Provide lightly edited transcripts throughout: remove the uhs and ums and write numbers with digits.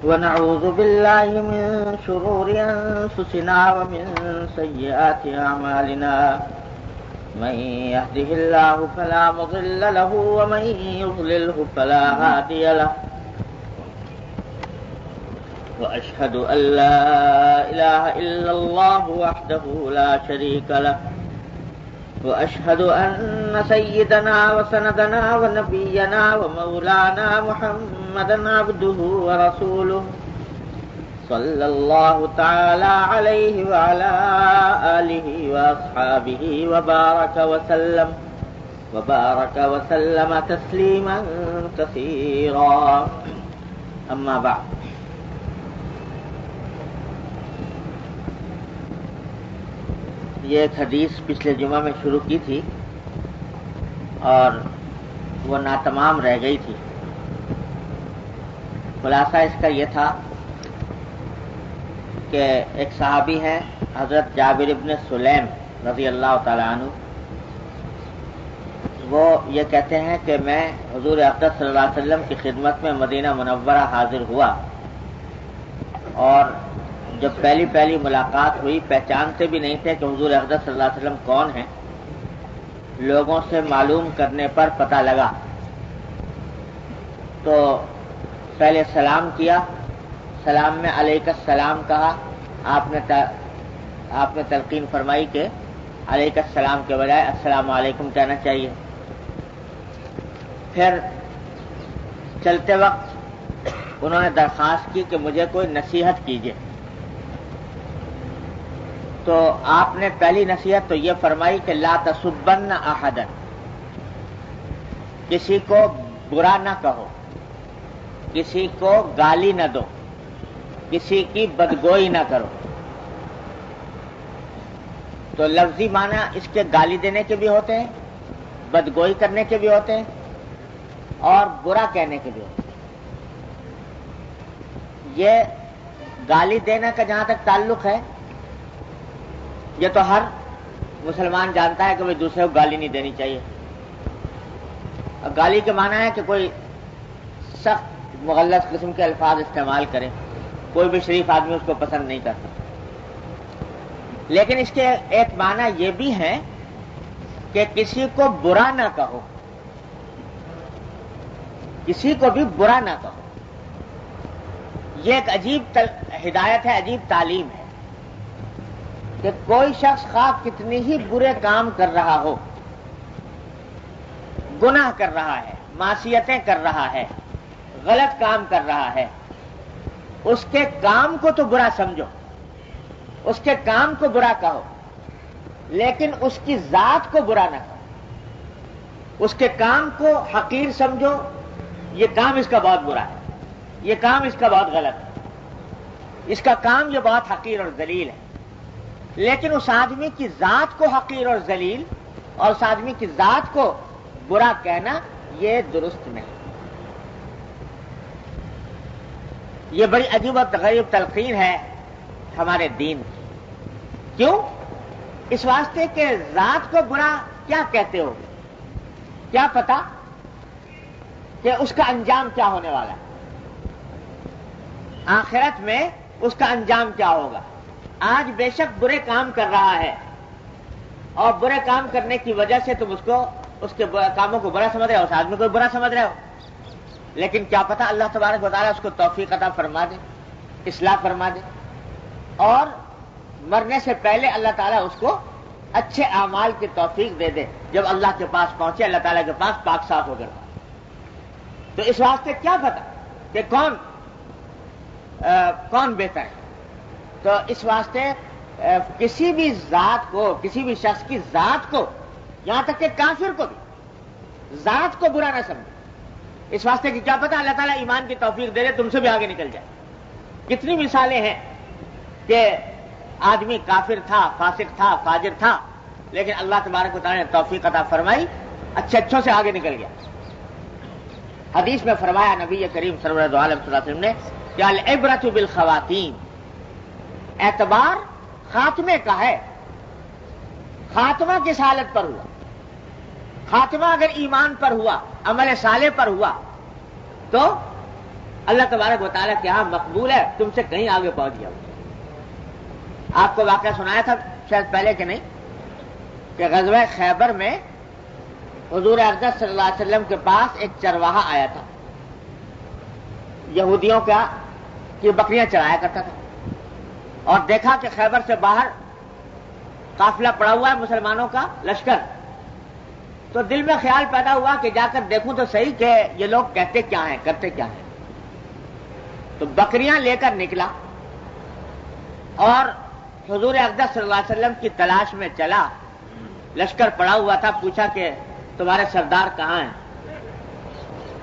ونعوذ بالله من شرور أنفسنا ومن سيئات أعمالنا من يهده الله فلا مضل له ومن يضلله فلا هادي له وأشهد أن لا إله إلا الله وحده لا شريك له وأشهد أن سيدنا وسندنا ونبينا ومولانا محمدا عبده ورسوله صلى الله تعالى عليه وعلى آله وأصحابه وبارك وسلم تسليما كثيرا أما بعد. یہ ایک حدیث پچھلے جمعہ میں شروع کی تھی اور وہ ناتمام رہ گئی تھی. خلاصہ اس کا یہ تھا کہ ایک صحابی ہیں حضرت جابر ابن سلیم رضی اللہ تعالی عنہ، وہ یہ کہتے ہیں کہ میں حضور اقدس صلی اللہ علیہ وسلم کی خدمت میں مدینہ منورہ حاضر ہوا، اور جب پہلی ملاقات ہوئی پہچانتے بھی نہیں تھے کہ حضور اقدس صلی اللہ علیہ وسلم کون ہیں. لوگوں سے معلوم کرنے پر پتہ لگا تو پہلے سلام کیا، سلام میں علیک السلام کہا. آپ نے تلقین فرمائی کہ علیک السلام کے بجائے السلام علیکم کہنا چاہیے. پھر چلتے وقت انہوں نے درخواست کی کہ مجھے کوئی نصیحت کیجیے، تو آپ نے پہلی نصیحت تو یہ فرمائی کہ لا تسبن احدا، کسی کو برا نہ کہو، کسی کو گالی نہ دو، کسی کی بدگوئی نہ کرو. تو لفظی معنی اس کے گالی دینے کے بھی ہوتے ہیں، بدگوئی کرنے کے بھی ہوتے ہیں، اور برا کہنے کے بھی ہوتے ہیں. یہ گالی دینے کا جہاں تک تعلق ہے، یہ تو ہر مسلمان جانتا ہے کہ وہ دوسرے کو گالی نہیں دینی چاہیے. گالی کے معنی ہے کہ کوئی سخت مغلظ قسم کے الفاظ استعمال کرے، کوئی بھی شریف آدمی اس کو پسند نہیں کرتا. لیکن اس کے ایک معنی یہ بھی ہے کہ کسی کو برا نہ کہو، کسی کو بھی برا نہ کہو. یہ ایک عجیب ہدایت ہے، عجیب تعلیم ہے کہ کوئی شخص خواہ کتنی ہی برے کام کر رہا ہو، گناہ کر رہا ہے، معصیتیں کر رہا ہے، غلط کام کر رہا ہے، اس کے کام کو تو برا سمجھو، اس کے کام کو برا کہو، لیکن اس کی ذات کو برا نہ کہو. اس کے کام کو حقیر سمجھو، یہ کام اس کا بہت برا ہے، یہ کام اس کا بہت غلط ہے، اس کا کام یہ بہت حقیر اور ذلیل ہے. لیکن اس آدمی کی ذات کو حقیر اور ذلیل اور اس آدمی کی ذات کو برا کہنا یہ درست نہیں. یہ بڑی عجیب و غریب تلقین ہے ہمارے دین کی. کیوں؟ اس واسطے کہ ذات کو برا کیا کہتے ہو، کیا پتا کہ اس کا انجام کیا ہونے والا ہے، آخرت میں اس کا انجام کیا ہوگا. آج بے شک برے کام کر رہا ہے اور برے کام کرنے کی وجہ سے تم اس کے کاموں کو برا سمجھ رہے ہو، اس آدمی کو برا سمجھ رہے ہو. لیکن کیا پتا اللہ تبارک و تعالیٰ اس کو توفیق عطا فرما دے، اصلاح فرما دے، اور مرنے سے پہلے اللہ تعالیٰ اس کو اچھے اعمال کی توفیق دے دے. جب اللہ کے پاس پہنچے، اللہ تعالیٰ کے پاس پاک صاف ہو کر. تو اس واسطے کیا پتا کہ کون بہتر ہے. تو اس واسطے کسی بھی ذات کو، کسی بھی شخص کی ذات کو، یہاں تک کہ کافر کو بھی ذات کو برا نہ سمجھے. اس واسطے کہ کیا پتا اللہ تعالیٰ ایمان کی توفیق دے دے، تم سے بھی آگے نکل جائے. کتنی مثالیں ہیں کہ آدمی کافر تھا، فاسق تھا، فاجر تھا، لیکن اللہ تبارک و تعالیٰ نے توفیق عطا فرمائی، اچھوں سے آگے نکل گیا. حدیث میں فرمایا نبی کریم سرور دو عالم صلی اللہ علیہ وسلم نے کہ العبرۃ بالخواتین، اعتبار خاتمے کا ہے. خاتمہ کس حالت پر ہوا؟ خاتمہ اگر ایمان پر ہوا، عمل صالح پر ہوا، تو اللہ تبارک و تعالیٰ کے یہاں مقبول ہے، تم سے کہیں آگے پہنچ گیا۔ آپ کو واقعہ سنایا تھا شاید پہلے کہ نہیں، کہ غزوہ خیبر میں حضور اقدس صلی اللہ علیہ وسلم کے پاس ایک چرواہا آیا تھا، یہودیوں کا کہ بکریاں چرایا کرتا تھا، اور دیکھا کہ خیبر سے باہر قافلہ پڑا ہوا ہے مسلمانوں کا لشکر، تو دل میں خیال پیدا ہوا کہ جا کر دیکھوں تو صحیح کہ یہ لوگ کہتے کیا ہیں، کرتے کیا ہیں۔ تو بکریاں لے کر نکلا اور حضور اقدس صلی اللہ علیہ وسلم کی تلاش میں چلا، لشکر پڑا ہوا تھا، پوچھا کہ تمہارے سردار کہاں ہیں؟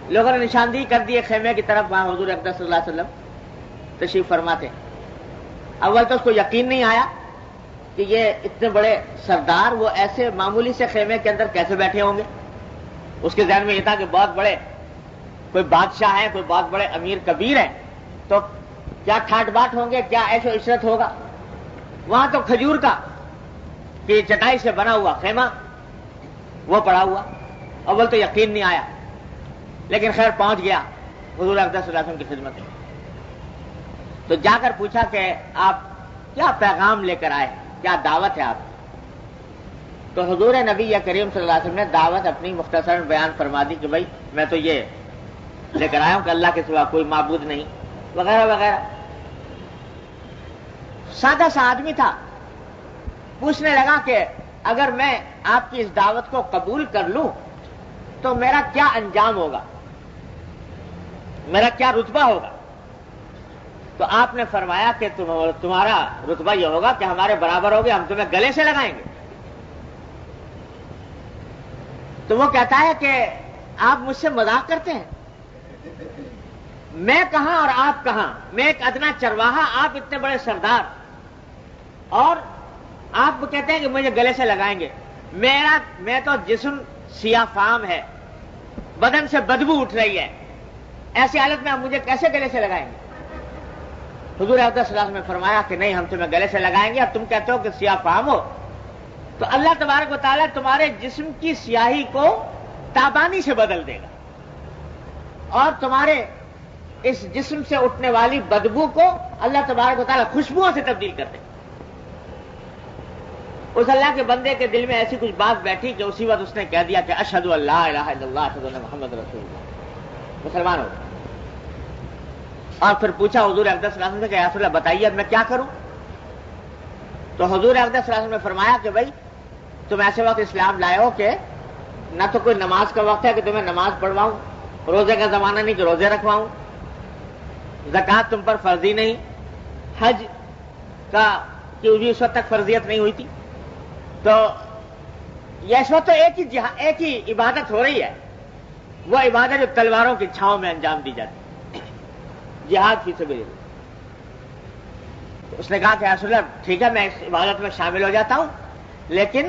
لوگوں نے نشاندہی کر دی خیمے کی طرف، وہاں حضور اقدس صلی اللہ علیہ وسلم تشریف فرماتے۔ اول تو اس کو یقین نہیں آیا کہ یہ اتنے بڑے سردار وہ ایسے معمولی سے خیمے کے اندر کیسے بیٹھے ہوں گے۔ اس کے ذہن میں یہ تھا کہ بہت بڑے کوئی بادشاہ ہے، کوئی بہت بڑے امیر کبیر ہے، تو کیا ٹھاٹ باٹ ہوں گے، کیا عیش و عشرت ہوگا۔ وہاں تو کھجور کا کہ چٹائی سے بنا ہوا خیمہ وہ پڑا ہوا، اول تو یقین نہیں آیا، لیکن خیر پہنچ گیا حضور اقدس صلی اللہ علیہ وسلم کی خدمت میں۔ تو جا کر پوچھا کہ آپ کیا پیغام لے کر آئے، کیا دعوت ہے آپ؟ تو حضور نبی کریم صلی اللہ علیہ وسلم نے دعوت اپنی مختصر بیان فرما دی کہ بھائی میں تو یہ لے کر آیا ہوں کہ اللہ کے سوا کوئی معبود نہیں، وغیرہ وغیرہ۔ سادہ سا آدمی تھا، پوچھنے لگا کہ اگر میں آپ کی اس دعوت کو قبول کر لوں تو میرا کیا انجام ہوگا، میرا کیا رتبہ ہوگا؟ تو آپ نے فرمایا کہ تمہارا رتبہ یہ ہوگا کہ ہمارے برابر ہوگے، ہم تمہیں گلے سے لگائیں گے۔ تو وہ کہتا ہے کہ آپ مجھ سے مذاق کرتے ہیں، میں کہاں اور آپ کہاں، میں ایک ادنا چرواہا، آپ اتنے بڑے سردار، اور آپ کہتے ہیں کہ مجھے گلے سے لگائیں گے۔ میں تو جسم سیاہ فام ہے، بدن سے بدبو اٹھ رہی ہے، ایسی حالت میں آپ مجھے کیسے گلے سے لگائیں گے؟ حضور اقدس صلی اللہ علیہ وسلم نے فرمایا کہ نہیں، ہم تمہیں گلے سے لگائیں گے، اور تم کہتے ہو کہ سیاہ فام ہو، تو اللہ تبارک و تعالیٰ تمہارے جسم کی سیاہی کو تابانی سے بدل دے گا، اور تمہارے اس جسم سے اٹھنے والی بدبو کو اللہ تبارک و تعالیٰ خوشبوؤں سے تبدیل کر دے گا۔ اس اللہ کے بندے کے دل میں ایسی کچھ بات بیٹھی کہ اسی وقت اس نے کہہ دیا کہ اشہد ان لا الہ الا اللہ اشہد ان محمد رسول اللہ، مسلمان ہو۔ اور پھر پوچھا حضور اقدس صلی اللہ علیہ وسلم سے کہ یا رسول اللہ بتائیے اب میں کیا کروں؟ تو حضور اقدس صلی اللہ علیہ وسلم نے فرمایا کہ بھائی تم ایسے وقت اسلام لائے ہو کہ نہ تو کوئی نماز کا وقت ہے کہ تمہیں نماز پڑھواؤں، روزے کا زمانہ نہیں کہ روزے رکھواؤں، زکوٰۃ تم پر فرضی نہیں، حج کا کہ اس وقت تک فرضیت نہیں ہوئی تھی، تو یہ اس وقت تو ایک ہی عبادت ہو رہی ہے، وہ عبادت جو تلواروں کی چھاؤں میں انجام دی جاتی ہے، جہاد فی سبیل اللہ۔ اس نے کہا کہ یا رسول اللہ ٹھیک ہے میں اس عبادت میں شامل ہو جاتا ہوں، لیکن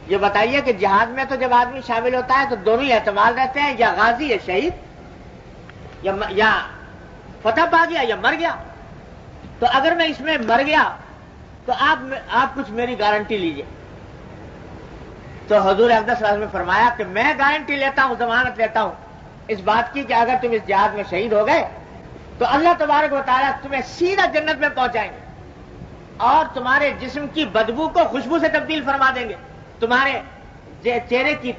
یہ بتائیے کہ جہاد میں تو جب آدمی شامل ہوتا ہے تو دونوں ہی احتمال رہتے ہیں، یا غازی یا شہید، یا فتح پا گیا یا مر گیا، تو اگر میں اس میں مر گیا تو آپ کچھ میری گارنٹی لیجئے۔ تو حضور اقدس صلی اللہ علیہ وسلم نے فرمایا کہ میں گارنٹی لیتا ہوں، ضمانت لیتا ہوں اس بات کی کہ اگر تم اس جہاد میں شہید ہو گئے تو اللہ تبارک و تعالیٰ تمہیں سیدھا جنت میں پہنچائیں گے، اور تمہارے جسم کی بدبو کو خوشبو سے تبدیل فرما دیں گے، تمہارے چہرے کی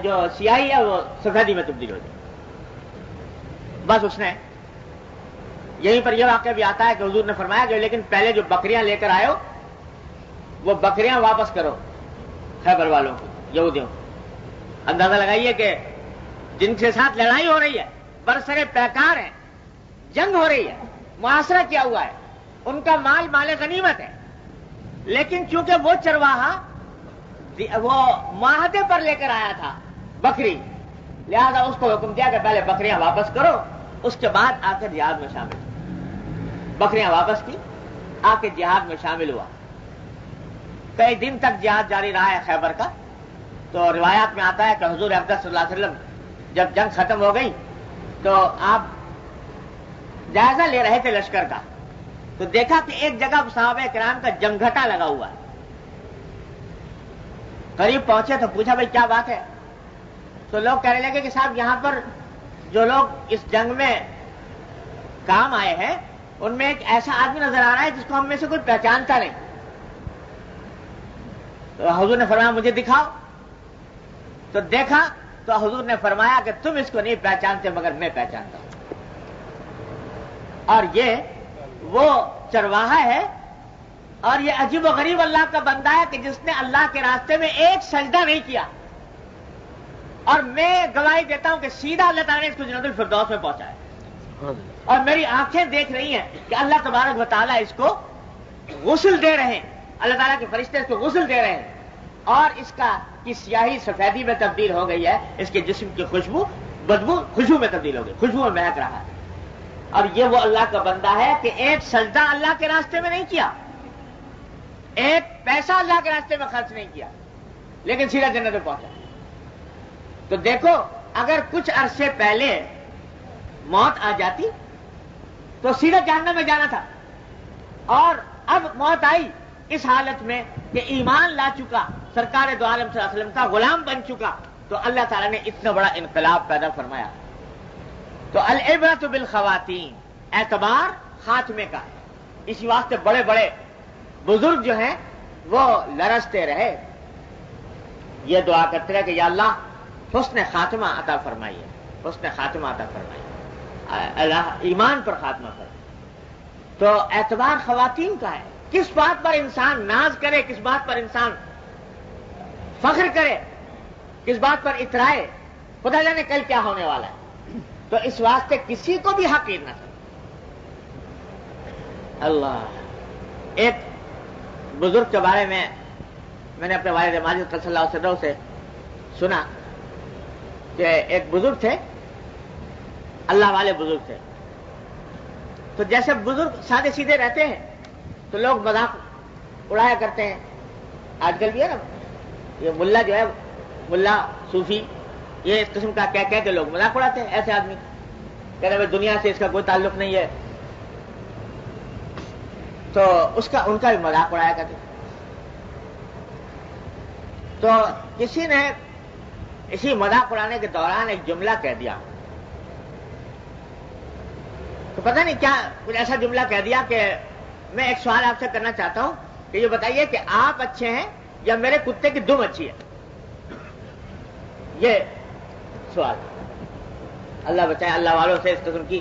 جو سیاہی ہے وہ سفیدی میں تبدیل ہو جائے گی۔ بس اس نے یہیں پر یہ واقعہ بھی آتا ہے کہ حضور نے فرمایا کہ لیکن پہلے جو بکریاں لے کر آئے ہو وہ بکریاں واپس کرو خیبر والوں کو، یہودیوں کو۔ اندازہ لگائیے کہ جن کے ساتھ لڑائی ہو رہی ہے، برسرے پیکار ہیں، جنگ ہو رہی ہے، محاصرہ کیا ہوا ہے، ان کا مال غنیمت ہے، لیکن چونکہ وہ چرواہا وہ معاہدے پر لے کر آیا تھا بکری، لہذا اس کو حکم دیا کہ پہلے بکریاں واپس کرو، اس کے بعد آ کر جہاد میں شامل۔ بکریاں واپس کی، آ کے جہاد میں شامل ہوا۔ کئی دن تک جہاد جاری رہا ہے خیبر کا۔ تو روایات میں آتا ہے کہ حضور اقدس صلی اللہ علیہ وسلم جب جنگ ختم ہو گئی تو آپ جائزہ لے رہے تھے لشکر کا، تو دیکھا کہ ایک جگہ صحابہ کرام کا جمگھٹا لگا ہوا ہے۔ قریب پہنچے تو پوچھا بھائی کیا بات ہے؟ تو لوگ کہنے لگے کہ صاحب یہاں پر جو لوگ اس جنگ میں کام آئے ہیں ان میں ایک ایسا آدمی نظر آ رہا ہے جس کو ہم میں سے کوئی پہچانتا نہیں. تو حضور نے فرمایا مجھے دکھاؤ. تو دیکھا تو حضور نے فرمایا کہ تم اس کو نہیں پہچانتے مگر میں پہچانتا ہوں. اور یہ وہ چرواہا ہے اور یہ عجیب و غریب اللہ کا بندہ ہے کہ جس نے اللہ کے راستے میں ایک سجدہ نہیں کیا. اور میں گواہی دیتا ہوں کہ سیدھا اللہ تعالیٰ نے اس کو جنت الفردوس میں پہنچایا. اور میری آنکھیں دیکھ رہی ہیں کہ اللہ تبارک و تعالیٰ اس کو غسل دے رہے ہیں. اللہ تعالیٰ کے فرشتے اس کو غسل دے رہے ہیں اور اس کی سیاہی سفیدی میں تبدیل ہو گئی ہے. اس کے جسم کی خوشبو بدبو خوشبو میں تبدیل ہو گئی, خوشبو میں مہک رہا ہے. اور یہ وہ اللہ کا بندہ ہے کہ ایک سجدہ اللہ کے راستے میں نہیں کیا, ایک پیسہ اللہ کے راستے میں خرچ نہیں کیا, لیکن سیدھا جنت میں پہنچا. تو دیکھو اگر کچھ عرصے پہلے موت آ جاتی تو سیدھا جہنم میں جانا تھا, اور اب موت آئی اس حالت میں کہ ایمان لا چکا, سرکار دو عالم صلی اللہ علیہ وسلم کا غلام بن چکا, تو اللہ تعالیٰ نے اتنا بڑا انقلاب پیدا فرمایا. تو العبرۃ بالخواتین, اعتبار خاتمے کا. اسی واسطے بڑے بڑے بزرگ جو ہیں وہ لرزتے رہے, یہ دعا کرتے رہے کہ یا اللہ حسن خاتمہ عطا فرمائیے, حسن خاتمہ عطا فرمائیے, اللہ ایمان پر خاتمہ کرے. تو اعتبار خواتین کا ہے. کس بات پر انسان ناز کرے, کس بات پر انسان فخر کرے, کس بات پر اترائے, خدا جانے کل کیا ہونے والا ہے. تو اس واسطے کسی کو بھی حقیر نہ کرے. اللہ, ایک بزرگ کے بارے میں نے اپنے والد ماجد صلی اللہ علیہ وسلم سے سنا کہ ایک بزرگ تھے, اللہ والے بزرگ تھے. تو جیسے بزرگ سادے سیدھے رہتے ہیں تو لوگ مذاق اڑایا کرتے ہیں. آج کل بھی ہے نا, یہ ملا جو ہے, ملا صوفی, یہ اس قسم کا کہہ کے لوگ مذاق اڑاتے ہیں. ایسے آدمی کہہ رہے دنیا سے اس کا کوئی تعلق نہیں ہے, تو ان کا بھی مذاق اڑایا کرتے. تو کسی نے اسی مذاق اڑانے کے دوران ایک جملہ کہہ دیا, تو پتہ نہیں کیا کچھ ایسا جملہ کہہ دیا کہ میں ایک سوال آپ سے کرنا چاہتا ہوں کہ یہ بتائیے کہ آپ اچھے ہیں یا میرے کتے کی دم اچھی ہے. یہ سوال. اللہ بچائے, اللہ والوں سے اس قسم کی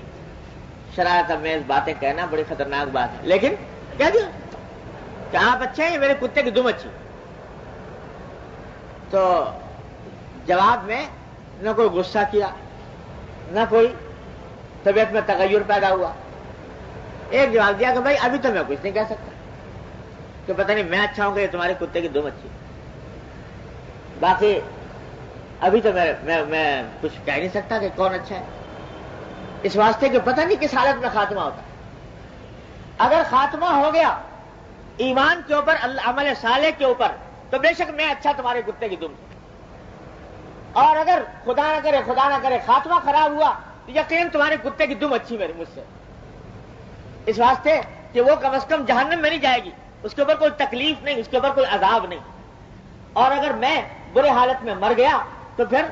شرارت امیز باتیں کہنا بڑی خطرناک بات ہے, لیکن کہہ دیا کہ آپ اچھے ہیں یا میرے کتے کی دم اچھی. تو جواب میں نہ کوئی غصہ کیا, نہ کوئی طبیعت میں تغیر پیدا ہوا. ایک جواب دیا کہ بھائی ابھی تو میں کچھ نہیں کہہ سکتا, کہ پتہ نہیں میں اچھا ہوں کہ تمہارے کتے کی دم اچھی, باقی ابھی تو میں کچھ کہہ نہیں سکتا کہ کون اچھا ہے. اس واسطے کہ پتہ نہیں کس حالت میں خاتمہ ہوتا ہے. اگر خاتمہ ہو گیا ایمان کے اوپر, عمل صالح کے اوپر, تو بے شک میں اچھا تمہارے کتے کی دم. اور اگر خدا نہ کرے خاتمہ خراب ہوا تو یقین تمہارے کتے کی دم اچھی مجھ سے. اس واسطے کہ وہ کم از کم جہنم میں نہیں جائے گی, اس کے اوپر کوئی تکلیف نہیں, اس کے اوپر کوئی عذاب نہیں. اور اگر میں برے حالت میں مر گیا تو پھر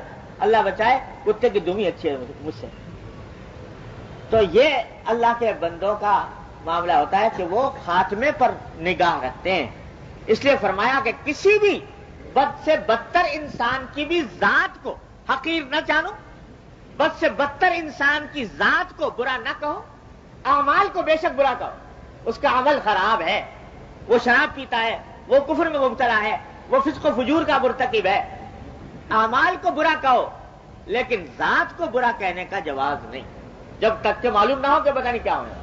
اللہ بچائے کتے کی دم ہی اچھی ہے مجھ سے. تو یہ اللہ کے بندوں کا معاملہ ہوتا ہے کہ وہ خاتمے پر نگاہ رکھتے ہیں. اس لیے فرمایا کہ کسی بھی بد سے بدتر انسان کی بھی ذات کو حقیر نہ جانو, بد سے بدتر انسان کی ذات کو برا نہ کہو, اعمال کو بے شک برا کہو, اس کا عمل خراب ہے, وہ شراب پیتا ہے, وہ کفر میں مبتلا ہے, وہ فسق و فجور کا مرتکب ہے. اعمال کو برا کہو لیکن ذات کو برا کہنے کا جواز نہیں, جب تک کہ معلوم نہ ہو کہ پتہ نہیں کیا ہونا.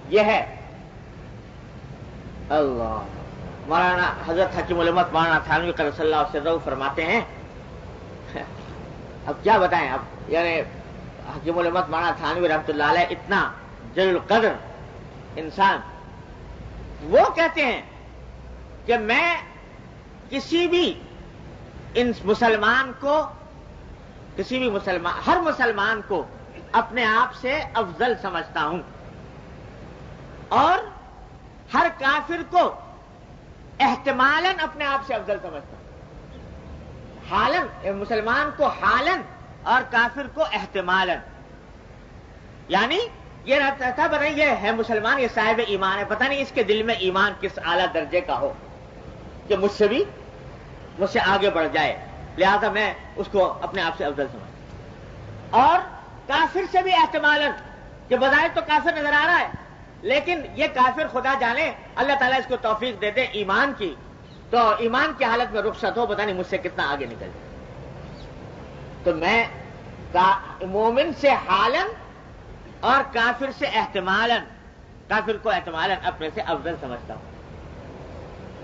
یہ ہے اللہ. مولانا حضرت حکیم الامت مولانا تھانوی قدس اللہ سرہ فرماتے ہیں, اب کیا بتائیں, اب یعنی حکیم الامت مولانا تھانوی رحمۃ اللہ علیہ اتنا جلیل القدر انسان, وہ کہتے ہیں کہ میں کسی بھی مسلمان کو, ہر مسلمان کو اپنے آپ سے افضل سمجھتا ہوں, اور ہر کافر کو احتمالاً اپنے آپ سے افضل سمجھتا ہوں. حالاً, مسلمان کو حالاً اور کافر کو احتمالاً. یعنی یہ رہتا تھا پتہ نہیں یہ ہے مسلمان، یہ صاحب ایمان ہے، پتہ نہیں اس کے دل میں ایمان کس اعلیٰ درجے کا ہو کہ مجھ سے آگے بڑھ جائے، لہذا میں اس کو اپنے آپ سے افضل سمجھتا۔ اور کافر سے بھی احتمالاً کہ بظاہر تو کافر نظر آ رہا ہے، لیکن یہ کافر خدا جانے اللہ تعالیٰ اس کو توفیق دے دے ایمان کی، تو ایمان کی حالت میں رخصت ہو، پتہ نہیں مجھ سے کتنا آگے نکل جائے۔ تو میں مومن سے حالاً اور کافر سے احتمالاً، کافر کو احتمالاً اپنے سے افضل سمجھتا ہوں۔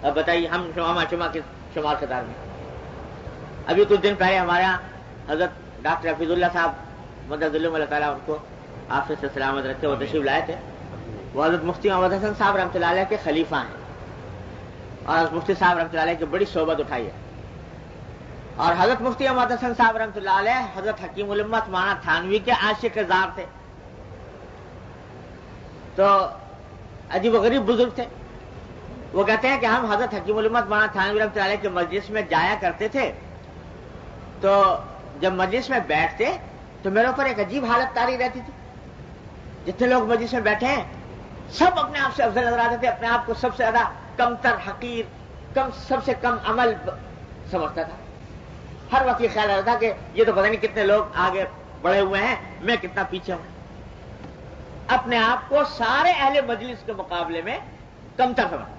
اب بتائیے ہم شمع کے شمار قطار میں، ابھی کچھ دن پہلے ہمارے یہاں حضرت ڈاکٹر حفیظ اللہ صاحب مدد اللہ تعالیٰ ان کو آپ سے سلامت رکھتے، وہ تشریف لائے تھے۔ وہ حضرت مفتی محمد حسن صاحب رحمۃ اللہ علیہ کے خلیفہ ہیں، اور حضرت مفتی صاحب رحمۃ اللہ علیہ کی بڑی صحبت اٹھائی ہے۔ اور حضرت مفتی محمد حسن صاحب رحمۃ اللہ علیہ حضرت حکیم الامت مولانا تھانوی کے عاشق زار تھے، تو عجیب و غریب بزرگ تھے۔ وہ کہتے ہیں کہ ہم حضرت حکیم الامت مولانا تھانوی رحمۃ اللہ علیہ کے مجلس میں جایا کرتے تھے، تو جب مجلس میں بیٹھتے تو میرے اوپر ایک عجیب حالت طاری رہتی تھی۔ جتنے لوگ مجلس میں بیٹھے ہیں سب اپنے آپ سے افضل نظر آتے تھے، اپنے آپ کو سب سے زیادہ کمتر، حقیر، سب سے کم عمل سمجھتا تھا۔ ہر وقت یہ خیال رہتا تھا کہ یہ تو پتہ نہیں کتنے لوگ آگے بڑھے ہوئے ہیں، میں کتنا پیچھے ہوں۔ اپنے آپ کو سارے اہل مجلس کے مقابلے میں کمتر سمجھتا۔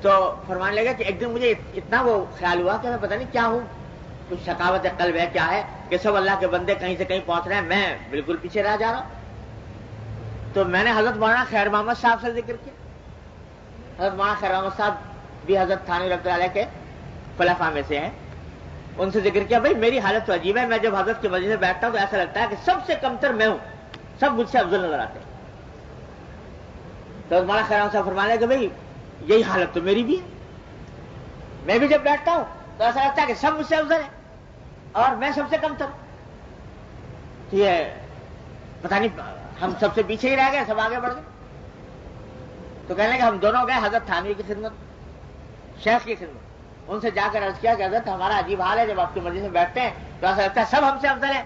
تو فرمانے لگا کہ ایک دن مجھے اتنا وہ خیال ہوا کہ میں پتہ نہیں کیا ہوں، کچھ شقاوت قلب ہے کیا ہے کہ سب اللہ کے بندے کہیں سے کہیں پہنچ رہے ہیں، میں بالکل پیچھے رہ جا رہا ہوں۔ تو میں نے حضرت مولانا خیر محمد صاحب سے ذکر کیا۔ حضرت مولانا خیر محمد صاحب بھی حضرت تھانوی رحمۃ اللہ علیہ کے خلفاء میں سے ہیں، ان سے ذکر کیا بھائی میری حالت تو عجیب ہے، میں جب حضرت کے مجلس میں بیٹھتا ہوں تو ایسا لگتا ہے کہ سب سے کمتر میں ہوں، سب مجھ سے افضل نظر آتے ہیں۔ تو مولانا خیر محمد صاحب فرمانے کہ بھائی یہی حالت تو میری بھی ہے، میں بھی جب بیٹھتا ہوں تو ایسا لگتا ہے کہ سب مجھ سے افضل ہے اور میں سب سے کمتر ہوں۔ تو یہ پتہ نہیں ہم سب سے پیچھے ہی رہ گئے، سب آگے بڑھ گئے۔ تو کہنے کہ ہم دونوں گئے حضرت تھانوی کی خدمت، شیخ کی خدمت، ان سے جا کر عرض کیا کہ حضرت ہمارا عجیب حال ہے، جب آپ کے مجلس میں بیٹھتے ہیں تو ایسا لگتا ہے سب ہم سے افضل ہے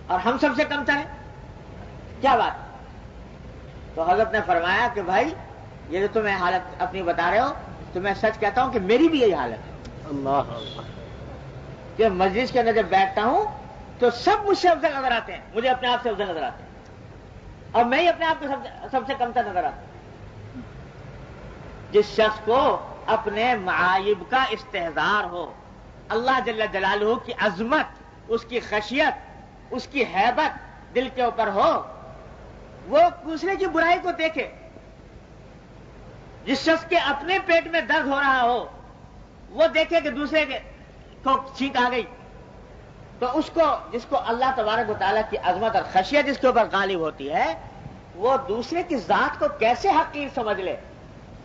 اور ہم سب سے کمتر ہیں، کیا بات؟ تو حضرت نے فرمایا کہ بھائی یہ جو تمہیں حالت اپنی بتا رہے ہو، تو میں سچ کہتا ہوں کہ میری بھی یہی حالت ہے۔ اللہ کہ مجلس کے اندر جب بیٹھتا ہوں تو سب مجھ سے افضل نظر آتے ہیں، مجھے اپنے آپ سے افضل نظر آتے ہیں، اور میں ہی اپنے آپ کو سب سے کمتر نظر آتا ہوں۔ جس شخص کو اپنے معائب کا استحضار ہو، اللہ جل جلالہ کی عظمت، اس کی خشیت، اس کی ہیبت دل کے اوپر ہو، وہ دوسرے کی برائی کو دیکھے۔ جس شخص کے اپنے پیٹ میں درد ہو رہا ہو وہ دیکھے کہ دوسرے کو چھینک آ گئی، تو اس کو، جس کو اللہ تبارک و تعالیٰ کی عظمت اور خشیت جس کے اوپر غالب ہوتی ہے، وہ دوسرے کی ذات کو کیسے حقیر سمجھ لے،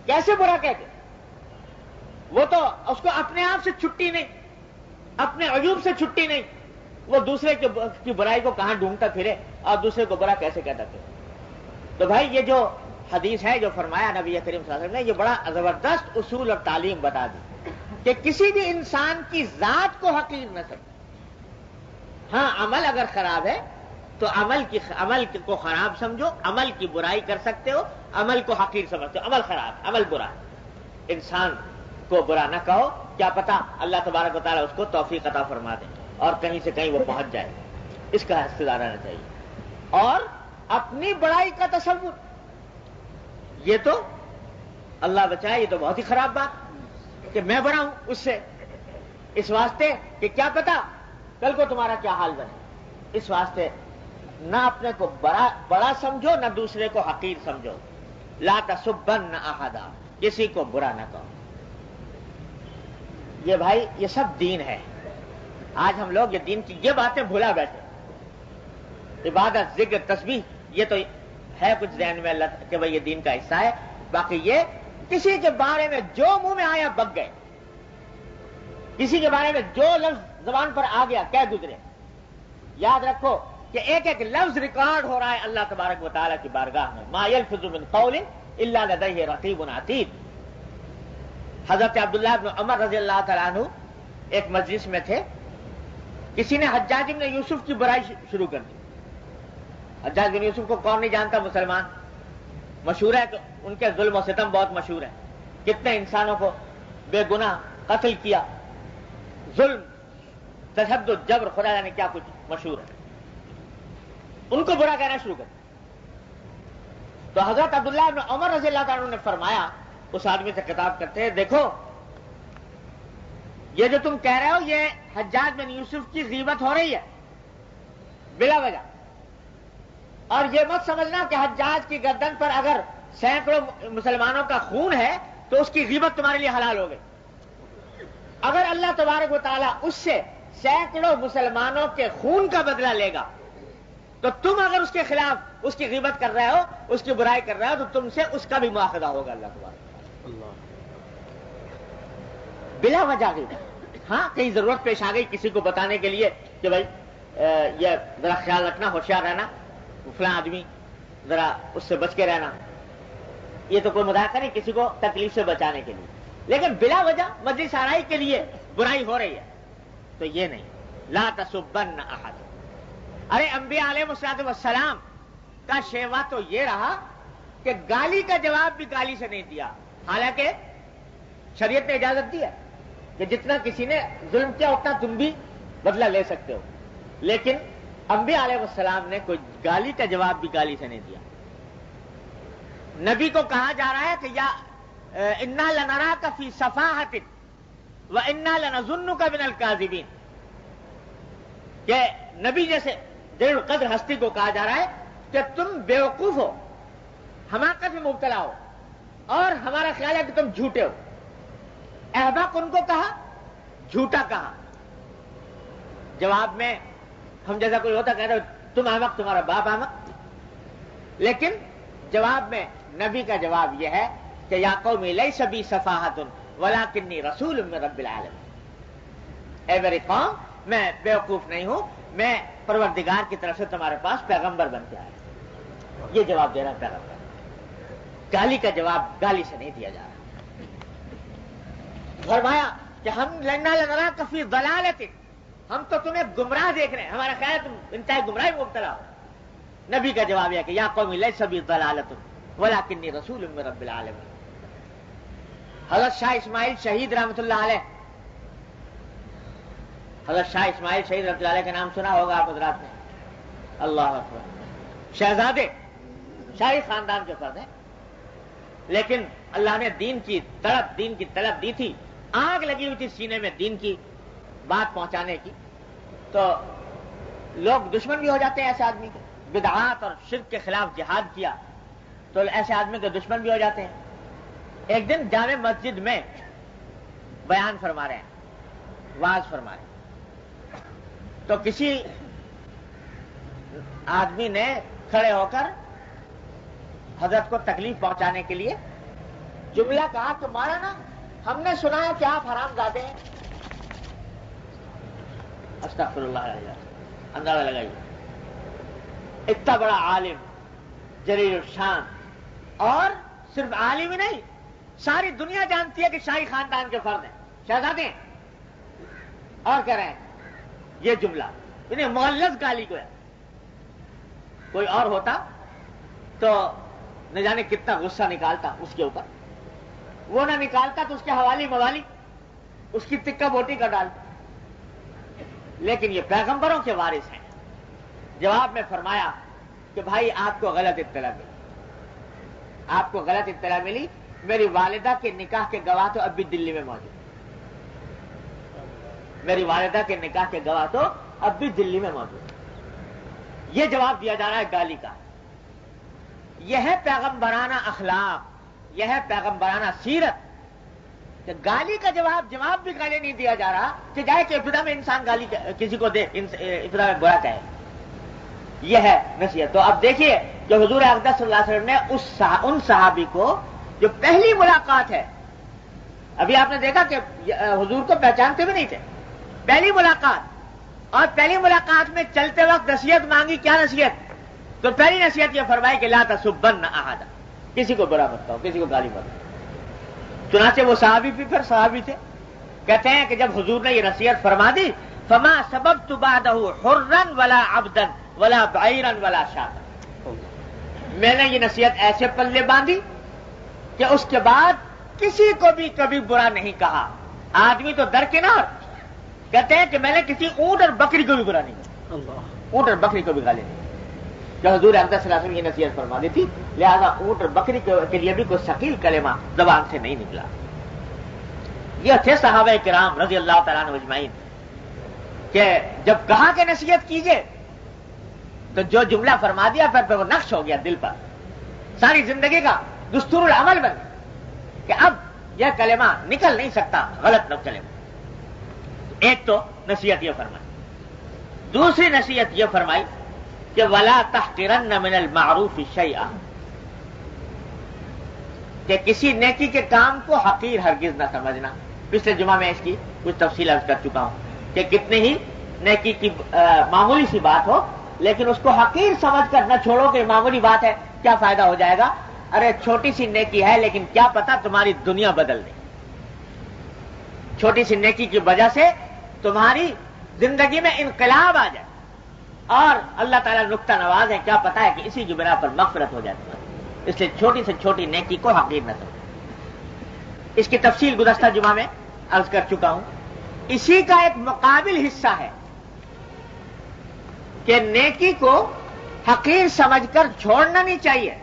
کیسے برا کہہ دے؟ وہ تو اس کو اپنے آپ سے چھٹی نہیں، اپنے عیوب سے چھٹی نہیں، وہ دوسرے کی برائی کو کہاں ڈھونڈتا پھرے اور دوسرے کو برا کیسے کہتا پھرے۔ تو بھائی یہ جو حدیث ہے جو فرمایا نبی کریم صلی اللہ علیہ وسلم نے، یہ بڑا زبردست اصول اور تعلیم بتا دی کہ کسی بھی انسان کی ذات کو حقیر نہ سمجھے۔ ہاں عمل اگر خراب ہے تو عمل کو خراب سمجھو، عمل کی برائی کر سکتے ہو، عمل کو حقیر سمجھتے ہو، عمل خراب، عمل برا، انسان کو برا نہ کہو، کیا پتا اللہ تبارک و تعالیٰ اس کو توفیق عطا فرما دے اور کہیں سے کہیں وہ پہنچ جائے، اس کا حصہ دار رہنا چاہیے۔ اور اپنی بڑائی کا تصور، یہ تو اللہ بچائے، یہ تو بہت ہی خراب بات کہ میں بڑا ہوں اس سے، اس واسطے کہ کیا پتا کل کو تمہارا کیا حال بنے۔ اس واسطے نہ اپنے کو بڑا سمجھو، نہ دوسرے کو حقیر سمجھو۔ لا تسبن احدا، کسی کو برا نہ کہو۔ یہ بھائی یہ سب دین ہے۔ آج ہم لوگ یہ دین کی یہ باتیں بھولا بیٹھے، عبادت، ذکر، تسبیح، یہ تو ہے کچھ ذہن میں اللہ کہ بھائی یہ دین کا حصہ ہے، باقی یہ کسی کے بارے میں جو منہ میں آیا بک گئے، کسی کے بارے میں جو لفظ زبان پر آ گیا کہہ گزرے۔ یاد رکھو کہ ایک ایک لفظ ریکارڈ ہو رہا ہے اللہ تبارک و تعالیٰ کی بارگاہ میں۔ ما یلفظ من قول الا لدیہ رقیب عتید۔ حضرت عبداللہ بن عمر رضی اللہ تعالیٰ عنہ ایک مجلس میں تھے، کسی نے حجاج بن یوسف کی برائی شروع کر دی، حجاج بن یوسف کو کون نہیں جانتا مسلمان؟ مشہور ہے کہ ان کے ظلم و ستم بہت مشہور ہے، کتنے انسانوں کو بے گناہ قتل کیا، ظلم، تشدد، جبر، خدا جانے کیا کچھ مشہور ہے، ان کو برا کہنا شروع کر۔ تو حضرت عبداللہ بن عمر رضی اللہ تعالیٰ عنہ نے فرمایا، اس آدمی سے خطاب کرتے ہیں، دیکھو یہ جو تم کہہ رہے ہو یہ حجاج بن یوسف کی غیبت ہو رہی ہے بلا وجہ، اور یہ مت سمجھنا کہ حجاج کی گردن پر اگر سینکڑوں مسلمانوں کا خون ہے تو اس کی غیبت تمہارے لیے حلال ہو گئی۔ اگر اللہ تبارک و تعالیٰ اس سے سینکڑوں مسلمانوں کے خون کا بدلہ لے گا تو تم اگر اس کے خلاف اس کی غیبت کر رہے ہو، اس کی برائی کر رہے ہو، تو تم سے اس کا بھی مواخذہ ہوگا اللہ تبارک و تعالیٰ۔ بلا وجہ غیبت، ہاں کہیں ضرورت پیش آ گئی کسی کو بتانے کے لیے کہ بھائی یہ ذرا خیال رکھنا، ہوشیار رہنا، فلاں آدمی ذرا اس سے بچ کے رہنا، یہ تو کوئی مذاکرہ نہیں، کسی کو تکلیف سے بچانے کے لیے، لیکن بلا وجہ مجلس آرائی کے لیے برائی ہو رہی ہے تو یہ نہیں، لا تسبن احد۔ ارے انبیاء علیہ السلام کا شیوا تو یہ رہا کہ گالی کا جواب بھی گالی سے نہیں دیا، حالانکہ شریعت نے اجازت دی ہے کہ جتنا کسی نے ظلم کیا اتنا تم بھی بدلہ لے سکتے ہو، لیکن انبیاء علیہ السلام نے کوئی گالی کا جواب بھی گالی سے نہیں دیا۔ نبی کو کہا جا رہا ہے کہ یا انا لنراک فی صفاحۃ وانا لنظنک من الکاذبین، کہ نبی جیسے جلیل القدر ہستی کو کہا جا رہا ہے کہ تم بیوقوف ہو، حماقت میں مبتلا ہو، اور ہمارا خیال ہے کہ تم جھوٹے ہو۔ احباق ان کو کہا، جھوٹا کہا، جواب میں ہم جیسا کوئی ہوتا کہہ رہے تم احمق، تمہارا باپ احمق، لیکن جواب میں نبی کا جواب یہ ہے کہ یا قوم لیس بی صفاحۃ ولکنی رسول من رب العالمین، اے میری قوم میں بیوقوف نہیں ہوں، میں پروردگار کی طرف سے تمہارے پاس پیغمبر بن کے آیا۔ یہ جواب دے رہا پیغمبر، گالی کا جواب گالی سے نہیں دیا جا رہا۔ فرمایا کہ ہم لنراک فی ضلالۃ، ہم تو تمہیں گمراہ دیکھ رہے ہیں، ہمارا خیال ہے تم انتہائی گمراہی میں مبتلا ہو۔ نبی کا جواب یہ کہ یا قوم لیس بی ضلالۃ ولکنی رسول من رب العالمین۔ حضرت شاہ اسماعیل شہید رحمۃ اللہ علیہ، حضرت شاہ اسماعیل شہید رحمۃ اللہ علیہ کا نام سنا ہوگا آپ حضرات نے، اللہ اکبر، شہزادے شاہی خاندان کے فرد ہیں، لیکن اللہ نے دین کی طلب، دین کی طلب دی تھی، آگ لگی ہوئی تھی سینے میں دین کی بات پہنچانے کی، تو لوگ دشمن بھی ہو جاتے ہیں ایسے آدمی کے، بدعات اور شرک کے خلاف جہاد کیا تو ایسے آدمی کے دشمن بھی ہو جاتے ہیں۔ ایک دن جامع مسجد میں بیان فرما رہے ہیں، واعظ فرما رہے ہیں، تو کسی آدمی نے کھڑے ہو کر حضرت کو تکلیف پہنچانے کے لیے جملہ کہا کہ مولانا ہم نے سنا ہے کہ آپ حرام زادے ہیں۔ استغفر اللہ العظیم، اندازہ لگائیے، اتنا بڑا عالم جلیل الشان، اور صرف عالم ہی نہیں، ساری دنیا جانتی ہے کہ شاہی خاندان کے فرد ہیں، شہزادے ہیں، اور کہہ رہے ہیں یہ جملہ، انہیں مغلظ گالی کو ہے۔ کوئی اور ہوتا تو نہ جانے کتنا غصہ نکالتا اس کے اوپر، وہ نہ نکالتا تو اس کے حوالی موالی اس کی تکہ بوٹی کا ڈالتا، لیکن یہ پیغمبروں کے وارث ہیں۔ جواب میں فرمایا کہ بھائی آپ کو غلط اطلاع ملی، آپ کو غلط اطلاع ملی، میری والدہ کے نکاح کے گواہ تو اب بھی دلی میں موجود، میری والدہ کے نکاح کے گواہ تو اب بھی دلی میں موجود۔ یہ جواب دیا جا رہا ہے گالی کا۔ یہ ہے پیغمبرانہ اخلاق، یہ ہے پیغمبرانہ سیرت کہ گالی کا جواب بھی گالی نہیں دیا جا رہا کہ جائے کہ ابتدا میں انسان گالی کسی کو دے، ابتدا میں برا کہے، یہ ہے نصیحت۔ تو اب دیکھیے کہ حضور اقدس صلی اللہ علیہ وسلم نے ان صحابی کو جو پہلی ملاقات ہے، ابھی آپ نے دیکھا کہ حضور کو پہچانتے بھی نہیں تھے، پہلی ملاقات، اور پہلی ملاقات میں چلتے وقت نصیحت مانگی، کیا نصیحت؟ تو پہلی نصیحت یہ فرمائی کہ لا تسبن احد، کسی کو برا مت کہو، کسی کو گالی مت کہو۔ چنانچہ وہ صحابی بھی پھر صحابی تھے، کہتے ہیں کہ جب حضور نے یہ نصیحت فرما دی، فما سببت بعدہ حرا ولا عبدا ولا بعیرا ولا شاتا، میں نے یہ نصیحت ایسے پلے باندھی کہ اس کے بعد کسی کو بھی کبھی برا نہیں کہا. آدمی تو درکنار کہتے ہیں کہ میں نے کسی اونٹ اور بکری کو بھی برا نہیں کہا, اونٹ اور بکری کو بھی گالی نہیں. جو حضور اقدس صلی اللہ علیہ وسلم یہ نصیحت فرما دی تھی, لہذا اونٹ اور بکری کے لیے بھی کوئی ثقیل کلمہ زبان سے نہیں نکلا. یہ تھے صحابہ کرام رضی اللہ تعالیٰ عنہ اجمعین کہ جب کہا کہ نصیحت کیجئے تو جو جملہ فرما دیا پھر وہ نقش ہو گیا دل پر, ساری زندگی کا دستور العمل بن گیا کہ اب یہ کلمہ نکل نہیں سکتا غلط نہ کلمہ. ایک تو نصیحت یہ فرمائی. دوسری نصیحت یہ فرمائی کہ وَلَا تَحْقِرَنَّ مِنَ الْمَعْرُوفِ شَيْئًا, کہ کسی نیکی کے کام کو حقیر ہرگز نہ سمجھنا. پچھلے جمعہ میں اس کی کچھ تفصیل عرض کر چکا ہوں کہ کتنے ہی نیکی کی معمولی سی بات ہو لیکن اس کو حقیر سمجھ کر نہ چھوڑو کہ معمولی بات ہے, کیا فائدہ ہو جائے گا. ارے چھوٹی سی نیکی ہے لیکن کیا پتا تمہاری دنیا بدل دے. چھوٹی سی نیکی کی وجہ سے تمہاری زندگی میں انقلاب آ جائے اور اللہ تعالیٰ نقطہ نواز ہے, کیا پتا ہے کہ اسی کی بنا پر مغفرت ہو جائے تمہاری. اس لیے چھوٹی سے چھوٹی نیکی کو حقیر نہ سمجھو. اس کی تفصیل گزشتہ جمعہ میں عرض کر چکا ہوں. اسی کا ایک مقابل حصہ ہے کہ نیکی کو حقیر سمجھ کر چھوڑنا نہیں چاہیے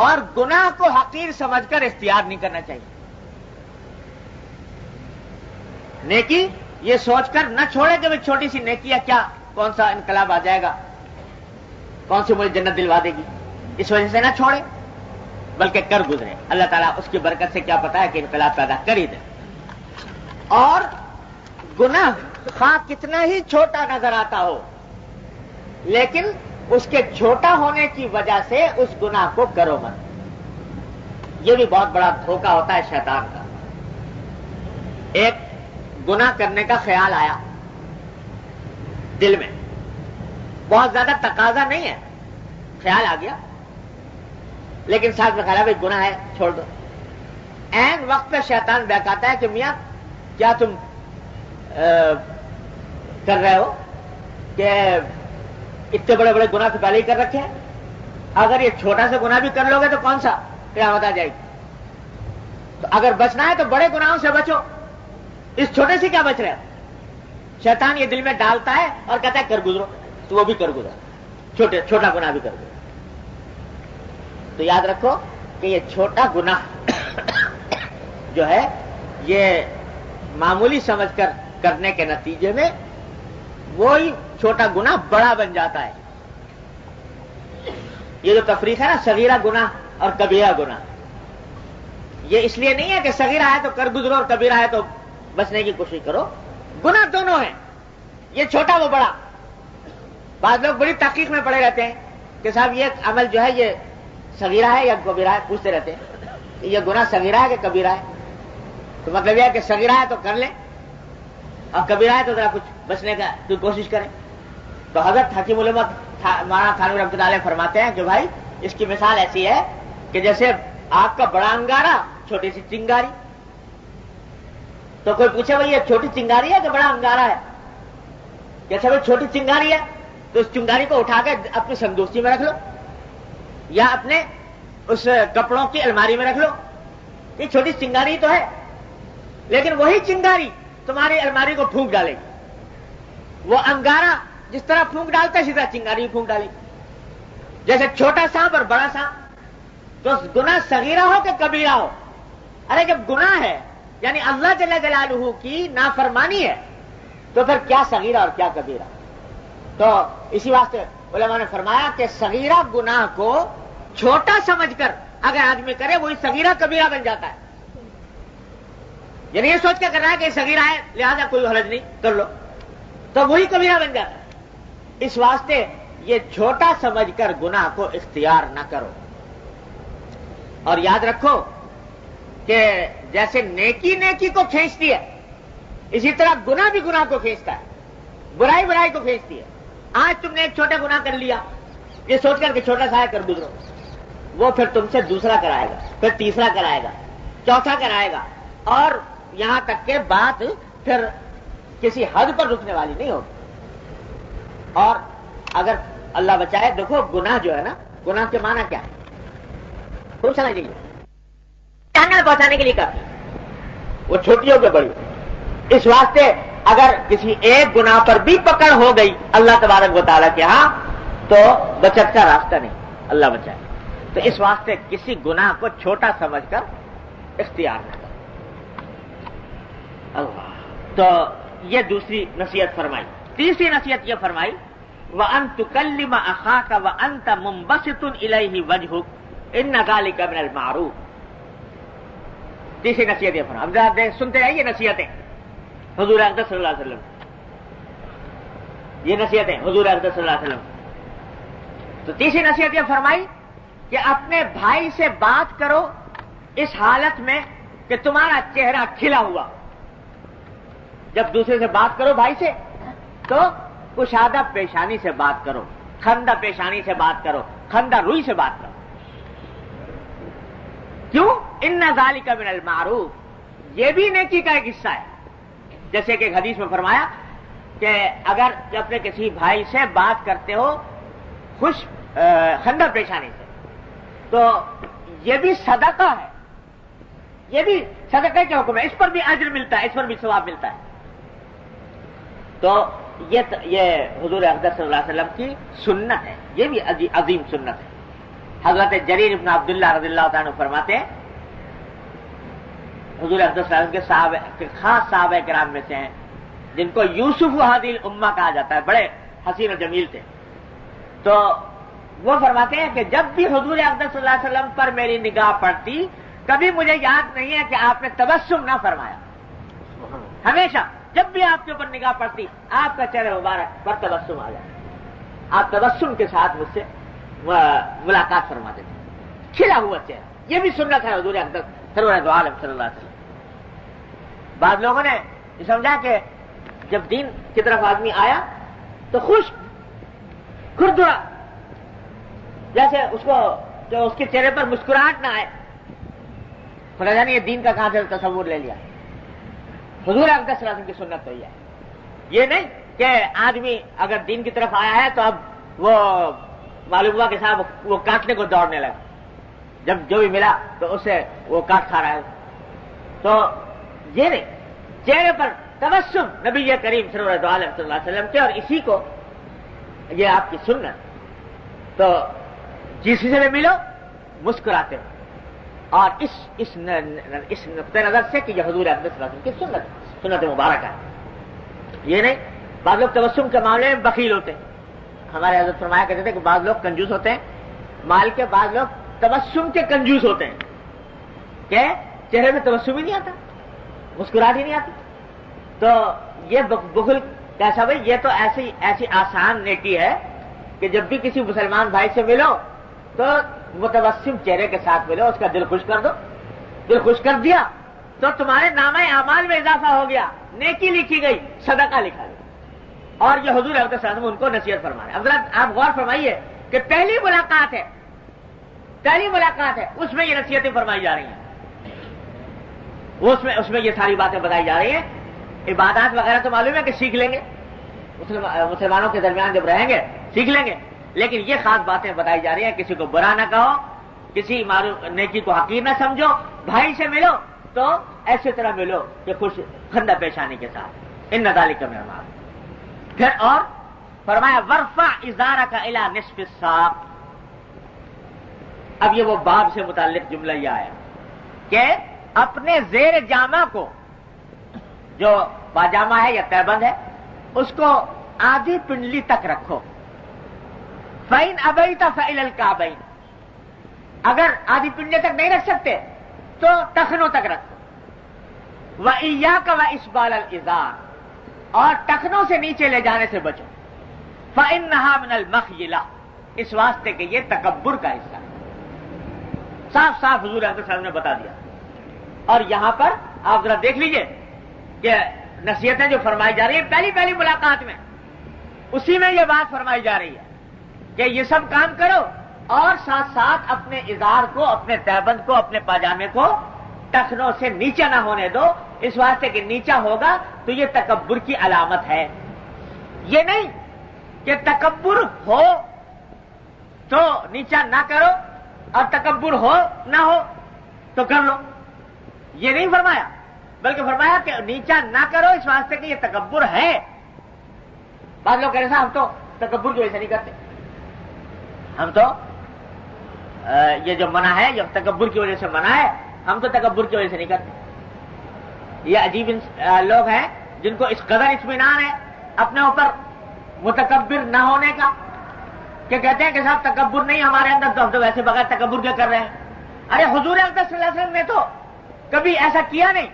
اور گناہ کو حقیر سمجھ کر اختیار نہیں کرنا چاہیے. نیکی یہ سوچ کر نہ چھوڑے کہ چھوٹی سی نیکی ہے, کیا کون سا انقلاب آ جائے گا, کون سی مجھے جنت دلوا دے گی, اس وجہ سے نہ چھوڑے بلکہ کر گزرے. اللہ تعالیٰ اس کی برکت سے کیا پتا ہے کہ انقلاب پیدا کر ہی دے. اور گناہ خواہ کتنا ہی چھوٹا نظر آتا ہو لیکن اس کے چھوٹا ہونے کی وجہ سے اس گناہ کو کرو مت. یہ بھی بہت بڑا دھوکہ ہوتا ہے شیطان کا. ایک گناہ کرنے کا خیال آیا دل میں, بہت زیادہ تقاضا نہیں ہے, خیال آ گیا لیکن ساتھ میں خیال ہے گناہ ہے چھوڑ دو. عین وقت پہ شیطان بہکاتا ہے کہ میاں کیا تم کر رہے ہو کہ اتنے بڑے بڑے گناہ تو پہلے ہی کر رکھے ہیں, اگر یہ چھوٹا سا گناہ بھی کر لو گے تو کون سا قیامت آ جائے گی. تو اگر بچنا ہے تو بڑے گناہوں سے بچو, اس چھوٹے سے کیا بچ رہے ہو. شیطان یہ دل میں ڈالتا ہے اور کہتا ہے کر گزرو, تو وہ بھی کر گزرو, چھوٹا گناہ بھی کر گزرو. تو یاد رکھو کہ یہ چھوٹا گناہ جو ہے یہ معمولی سمجھ کر کرنے کے نتیجے میں وہی چھوٹا گناہ بڑا بن جاتا ہے. یہ جو تفریق ہے نا صغیرہ گناہ اور کبیرہ گناہ, یہ اس لیے نہیں ہے کہ صغیرہ ہے تو کر گزرو اور کبیرہ ہے تو بچنے کی کوشش کرو. گناہ دونوں ہیں, یہ چھوٹا وہ بڑا. بعض لوگ بڑی تحقیق میں پڑے رہتے ہیں کہ صاحب یہ عمل جو ہے یہ صغیرہ ہے یا کبیرہ ہے, پوچھتے رہتے ہیں کہ یہ گناہ صغیرہ ہے کہ کبیرہ ہے. تو مطلب یہ ہے کہ صغیرہ ہے تو کر لیں اور کبیرہ ہے تو ذرا کچھ بچنے کا تو کوشش کریں. تو حضرت حکیم علامہ مولانا تھانوی رحمۃ اللہ علیہ فرماتے ہیں کہ بھائی اس کی مثال ایسی ہے کہ جیسے آگ کا بڑا انگارہ چھوٹی سی چنگاری. تو کوئی پوچھے بھائی یہ چھوٹی چنگاری ہے کہ بڑا انگارہ ہے, جیسے بھائی چھوٹی چنگاری ہے تو اس چنگاری کو اٹھا کے اپنی سندوسی میں رکھ لو یا اپنے اس کپڑوں کی الماری میں رکھ لو. یہ چھوٹی چنگاری تو ہے لیکن وہی چنگاری تمہاری الماری کو پھونک ڈالے گی. وہ انگارہ جس طرح پھونک ڈالتا ہے اسی طرح چنگاری پھونک ڈالے گی. جیسے چھوٹا سانپ اور بڑا سانپ. تو گناہ صغیرہ ہو کہ کبیرہ ہو, ارے جب گناہ ہے یعنی اللہ جل جلالہ کی نافرمانی ہے تو پھر کیا صغیرہ اور کیا کبیرہ. تو اسی واسطے علماء نے فرمایا کہ صغیرہ گناہ کو چھوٹا سمجھ کر اگر آدمی کرے وہی صغیرہ کبیرہ بن جاتا ہے. یعنی یہ سوچ کے کر رہا ہے کہ صغیرہ ہے لہذا کوئی حرج نہیں کر لو, تو وہی کبیرہ بن جاتا ہے. اس واسطے یہ چھوٹا سمجھ کر گناہ کو اختیار نہ کرو. اور یاد رکھو کہ جیسے نیکی نیکی کو کھینچتی ہے اسی طرح گناہ بھی گناہ کو کھینچتا ہے, برائی برائی کو کھینچتی ہے. آج تم نے ایک چھوٹا گناہ کر لیا یہ سوچ کر کہ چھوٹا سا ہے کر گزرو, وہ پھر تم سے دوسرا کرائے گا, پھر تیسرا کرائے گا, چوتھا کرائے گا, اور یہاں تک کہ بات پھر کسی حد پر رکنے والی نہیں ہوگی. اور اگر اللہ بچائے. دیکھو گناہ جو ہے نا، گناہ کے معنی کیا ہے؟ خوب سمجھ لیجیے. پہنچانے کے لیے کافی، وہ چھوٹی ہو کے بڑی. اس واسطے اگر کسی ایک گناہ پر بھی پکڑ ہو گئی اللہ تبارک و تعالیٰ کے ہاں تو بچت کا راستہ نہیں. اللہ بچائے. تو اس واسطے کسی گناہ کو چھوٹا سمجھ کر اختیار نہ کرو. اللہ. تو یہ دوسری نصیحت فرمائی. تیسری نصیحت یہ فرمائی وَأَن تُكَلِّمَ أَخَاكَ وَأَنْتَ مُنبَسِطٌ إِلَيْهِ وَجْهُكَ إِنَّ ذَلِكَ مِنَ الْمَعْرُوفِ. تیسری نصیحت یہ فرمائی. اب ذرا سنتے ہیں یہ نصیحتیں حضور اقدس صلی اللہ علیہ وسلم. یہ نصیحتیں حضور اقدس صلی اللہ علیہ وسلم. تو تیسری نصیحت یہ فرمائی کہ اپنے بھائی سے بات کرو اس حالت میں کہ تمہارا چہرہ کھلا ہوا. جب دوسرے سے بات کرو بھائی سے تو کشادہ پیشانی سے بات کرو، خندہ پیشانی سے بات کرو، خندہ روئی سے بات کرو. کیوں؟ ان ذالک من المعروف. یہ بھی نیکی کا ایک حصہ ہے. جیسے کہ ایک حدیث میں فرمایا کہ اگر اپنے کسی بھائی سے بات کرتے ہو خوش خندہ پیشانی سے تو یہ بھی صدقہ ہے. یہ بھی صدقہ کے حکم ہے. اس پر بھی اجر ملتا ہے، اس پر بھی ثواب ملتا ہے. تو یہ حضور اقدس صلی اللہ علیہ وسلم کی سنت ہے. یہ بھی عظیم سنت ہے. حضرت جریر ابن عبداللہ رضی اللہ تعالیٰ عنہ فرماتے ہیں حضور اقدس صلی اللہ علیہ وسلم کے خاص صحابہ کرام میں سے ہیں جن کو یوسف ہادی الامہ کہا جاتا ہے. بڑے حسین و جمیل تھے. تو وہ فرماتے ہیں کہ جب بھی حضور اقدس صلی اللہ علیہ وسلم پر میری نگاہ پڑتی کبھی مجھے یاد نہیں ہے کہ آپ نے تبسم نہ فرمایا. ہمیشہ جب بھی آپ کے اوپر نگاہ پڑتی آپ کا چہرہ مبارک پر تبسم آ جائے. آپ تبسم کے ساتھ مجھ سے ملاقات فرماتے تھے. کھلا ہوا چہرہ. یہ بھی سنت ہے حضور اقدس سرور دو عالم صلی اللہ علیہ وسلم. بعض لوگوں نے یہ سمجھا کہ جب دین کی طرف آدمی آیا تو خوش کھردرا، جیسے اس کو جو اس کے چہرے پر مسکراہٹ نہ آئے. خدا جانے یہ دین کا کہاں سے تصور لے لیا. حضور اقدس صلی اللہ علیہ وسلم کی سنت تو یہ ہے. یہ نہیں کہ آدمی اگر دین کی طرف آیا ہے تو اب وہ معلوم ہوا کہ صاحب وہ کاٹنے کو دوڑنے لگا. جب جو بھی ملا تو اسے وہ کاٹ کھا رہا ہے. تو یہ نہیں، چہرے پر تبسم نبی کریم سرور دو عالم صلی اللہ علیہ وسلم کے، اور اسی کو یہ آپ کی سنت. تو جس سے بھی ملو مسکراتے ہو. اور اس نقطۂ نظر سے کہ یہ حضور اقدس صلی اللہ علیہ وسلم کی سنت مبارکہ ہے. یہ نہیں بعض لوگ تبسم کے معاملے میں بخیل ہوتے ہیں. ہمارے حضرت فرمایا کرتے تھے کہ بعض لوگ کنجوس ہوتے ہیں مال کے، بعض لوگ تبسم کے کنجوس ہوتے ہیں کہ چہرے میں تبسم ہی نہیں آتا، مسکراہٹ ہی نہیں آتی. تو یہ بخل کیسا بھائی؟ یہ تو ایسی آسان نیکی ہے کہ جب بھی کسی مسلمان بھائی سے ملو تو متبسم چہرے کے ساتھ ملو، اس کا دل خوش کر دو. دل خوش کر دیا تو تمہارے نامہ اعمال میں اضافہ ہو گیا، نیکی لکھی گئی، صدقہ لکھا گیا. اور یہ حضور اقدس صلی اللہ علیہ وسلم ان کو نصیحت فرما رہے ہیں. حضرت آپ غور فرمائیے کہ پہلی ملاقات ہے، اس میں یہ نصیحتیں فرمائی جا رہی ہیں. اس میں یہ ساری باتیں بتائی جا رہی ہیں. عبادات وغیرہ تو معلوم ہے کہ سیکھ لیں گے، مسلمانوں کے درمیان جب رہیں گے سیکھ لیں گے. لیکن یہ خاص باتیں بتائی جا رہی ہیں. کسی کو برا نہ کہو، کسی نیکی کو حقیر نہ سمجھو. بھائی سے ملو تو ایسی طرح ملو کہ خوش خندہ پیشانی کے ساتھ. ان ذالک من المعروف. پھر اور فرمایا ورفع ازارک الی نصف الساق. اب یہ وہ باب سے متعلق جملہ یہ آیا کہ اپنے زیر جامہ کو، جو باجامہ ہے یا تہبند ہے، اس کو آدھی پنڈلی تک رکھو. فَإِنْ أَبَيْتَ فَإِلَى الْكَعْبَيْنِ. اگر آدھی پنڈلی تک نہیں رکھ سکتے تو ٹخنوں تک رکھو. وَإِيَّاكَ وَإِسْبَالَ الْإِزَارِ. اور ٹخنوں سے نیچے لے جانے سے بچو. فَإِنَّهَا مِنَ الْمَخْيِلَةِ. اس واسطے کہ یہ تکبر کا حصہ ہے. صاف صاف حضور اقدس صاحب نے بتا دیا. اور یہاں پر آپ ذرا دیکھ لیجئے کہ نصیحتیں جو فرمائی جا رہی ہیں پہلی ملاقات میں، اسی میں یہ بات فرمائی جا رہی ہے کہ یہ سب کام کرو اور ساتھ ساتھ اپنے ازار کو، اپنے تہبند کو، اپنے پاجامے کو ٹخنوں سے نیچا نہ ہونے دو. اس واسطے کہ نیچا ہوگا تو یہ تکبر کی علامت ہے. یہ نہیں کہ تکبر ہو تو نیچا نہ کرو اور تکبر ہو نہ ہو تو کر لو، یہ نہیں فرمایا، بلکہ فرمایا کہ نیچا نہ کرو اس واسطے کہ یہ تکبر ہے۔ بعض لوگ کہہ رہے ہیں ہم تو تکبر کی وجہ سے نہیں کرتے، ہم تو یہ جو منع ہے یہ تکبر کی وجہ سے منع ہے، ہم تو تکبر کی وجہ سے نہیں کرتے۔ یہ عجیب لوگ ہیں جن کو اس قدر اطمینان ہے اپنے اوپر متکبر نہ ہونے کا کہ کہتے ہیں کہ صاحب تکبر نہیں ہمارے اندر، تو ہم تو ویسے بغیر تکبر کے کر رہے ہیں۔ ارے حضور اقدس صلی اللہ علیہ وسلم نے تو کبھی ایسا کیا نہیں،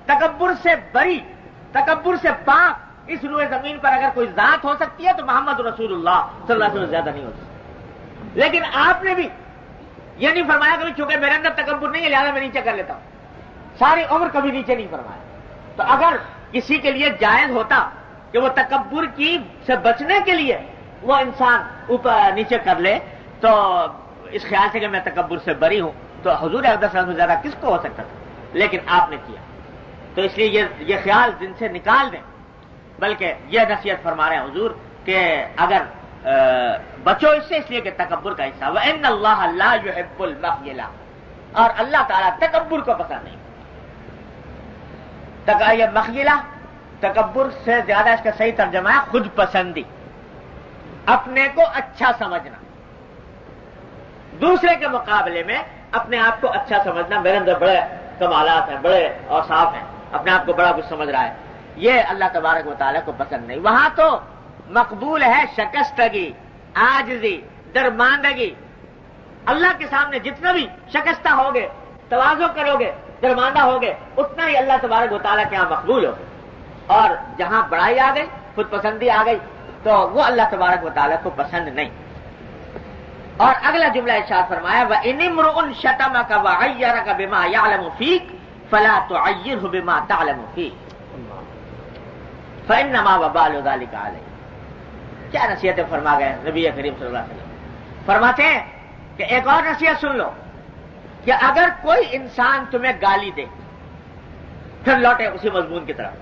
تکبر سے بری، تکبر سے پاک اس روئے زمین پر اگر کوئی ذات ہو سکتی ہے تو محمد رسول اللہ صلی اللہ علیہ وسلم زیادہ نہیں ہو سکتی۔ لیکن آپ نے بھی یہ نہیں فرمایا کہ چونکہ میرے اندر تکبر نہیں ہے لہٰذا میں نیچے کر لیتا ہوں، ساری عمر کبھی نیچے نہیں فرمایا۔ تو اگر کسی کے لیے جائز ہوتا کہ وہ تکبر کی سے بچنے کے لیے وہ انسان اوپر نیچے کر لے تو اس خیال سے کہ میں تکبر سے بری ہوں، تو حضور اقدس صلی اللہ علیہ وسلم سے زیادہ کس کو ہو سکتا تھا، لیکن آپ نے کیا، تو اس لیے یہ خیال دن سے نکال دیں۔ بلکہ یہ نصیحت فرما رہے ہیں حضور کہ اگر بچو اس سے، اس لیے کہ تکبر کا حصہ وَإِنَّ اللَّهَ لَا يُحِبُّ الْمَخْيَلَةَ، اور اللہ تعالیٰ تکبر کو پسند نہیں۔ یہ مخیلہ تکبر سے زیادہ اس کا صحیح ترجمہ ہے خود پسندی، اپنے کو اچھا سمجھنا، دوسرے کے مقابلے میں اپنے آپ کو اچھا سمجھنا، میرے اندر بڑے کمالات ہیں، بڑے اوصاف ہیں، اپنے آپ کو بڑا کچھ سمجھ رہا ہے، یہ اللہ تبارک و تعالیٰ کو پسند نہیں۔ وہاں تو مقبول ہے شکستگی، عاجزی، درماندگی۔ اللہ کے سامنے جتنا بھی شکستہ ہوگے، تواضع کرو گے، درماندہ ہوگے، اتنا ہی اللہ تبارک و تعالیٰ کے یہاں مقبول ہوگے۔ اور جہاں بڑائی آ گئی، خود پسندی آ گئی، تو وہ اللہ تبارک و تعالیٰ کو پسند نہیں۔ اور اگلا جملہ ارشاد فرمایا وَإِنِ امْرُؤٌ شَتَمَكَ وَعَيَّرَكَ بِمَا يَعْلَمُ فِيكَ فَلَا تُعَيِّرْهُ بِمَا تَعْلَمُ فِيهِ فَإِنَّمَا وَبَالُ ذَلِكَ عَلَيْهِ۔ کیا نصیحتیں فرما گئے نبی کریم صلی اللہ علیہ وسلم؟ فرماتے ہیں کہ ایک اور نصیحت سن لو کہ اگر کوئی انسان تمہیں گالی دے، پھر لوٹے اسی مضمون کی طرف،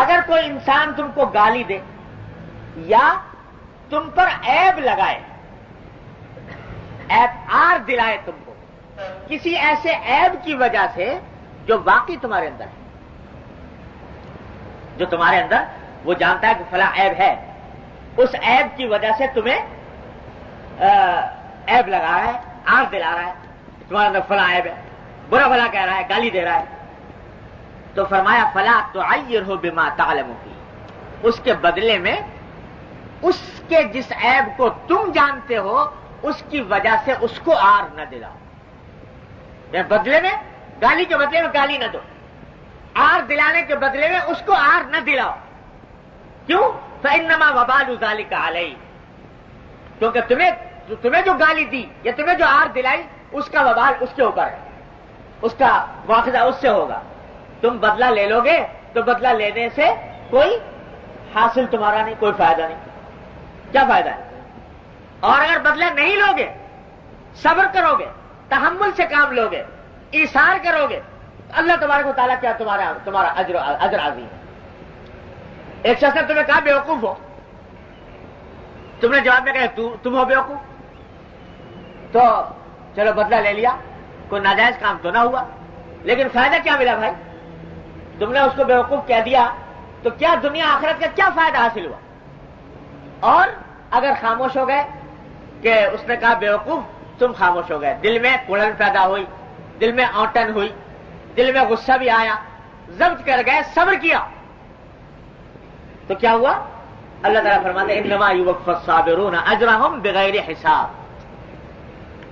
اگر کوئی انسان تم کو گالی دے یا تم پر عیب لگائے، عیب آر دلائے تم کو کسی ایسے عیب کی وجہ سے جو واقعی تمہارے اندر ہے، جو تمہارے اندر وہ جانتا ہے کہ فلاں عیب ہے، اس عیب کی وجہ سے تمہیں عیب لگا رہا ہے، آر دلا رہا ہے، تمہارے اندر فلاں عیب ہے، برا بھلا کہہ رہا ہے، گالی دے رہا ہے، تو فرمایا فلا تعیرہ بما تعلم فیہ، اس کے بدلے میں اس کے جس عیب کو تم جانتے ہو اس کی وجہ سے اس کو آر نہ دلاؤ۔ بدلے میں گالی کے بدلے میں گالی نہ دو، آر دلانے کے بدلے میں اس کو آر نہ دلاؤ۔ کیوں؟ فإنما وبال ذلك علیہ، کیونکہ تمہیں جو گالی دی یا تمہیں جو آر دلائی اس کا وبال اس کے اوپر ہے، اس کا مواخذہ اس سے ہوگا۔ تم بدلہ لے لو گے تو بدلہ لینے سے کوئی حاصل تمہارا نہیں، کوئی فائدہ نہیں، کیا فائدہ ہے؟ اور اگر بدلہ نہیں لوگے، صبر کرو گے، تحمل سے کام لوگے، ایثار کرو گے، اللہ تبارک و تعالیٰ کیا تمہارا اجر عظیم ہے۔ ایک شخص نے تمہیں کہا بیوقوف ہو، تم نے جواب میں کہا تم ہو بیوقوف، تو چلو بدلہ لے لیا، کوئی ناجائز کام تو نہ ہوا، لیکن فائدہ کیا ملا بھائی؟ تم نے اس کو بیوقوف کہہ دیا تو کیا دنیا آخرت کا کیا فائدہ حاصل ہوا؟ اور اگر خاموش ہو گئے کہ اس نے کہا بیوقوف، تم خاموش ہو گئے، دل میں کڑن پیدا ہوئی، دل میں اونٹن ہوئی، دل میں غصہ بھی آیا، ضبط کر گئے، صبر کیا، تو کیا ہوا؟ اللہ تعالیٰ فرماتے ہیں انما یوفی الصابرون اجرہم بغیر حساب۔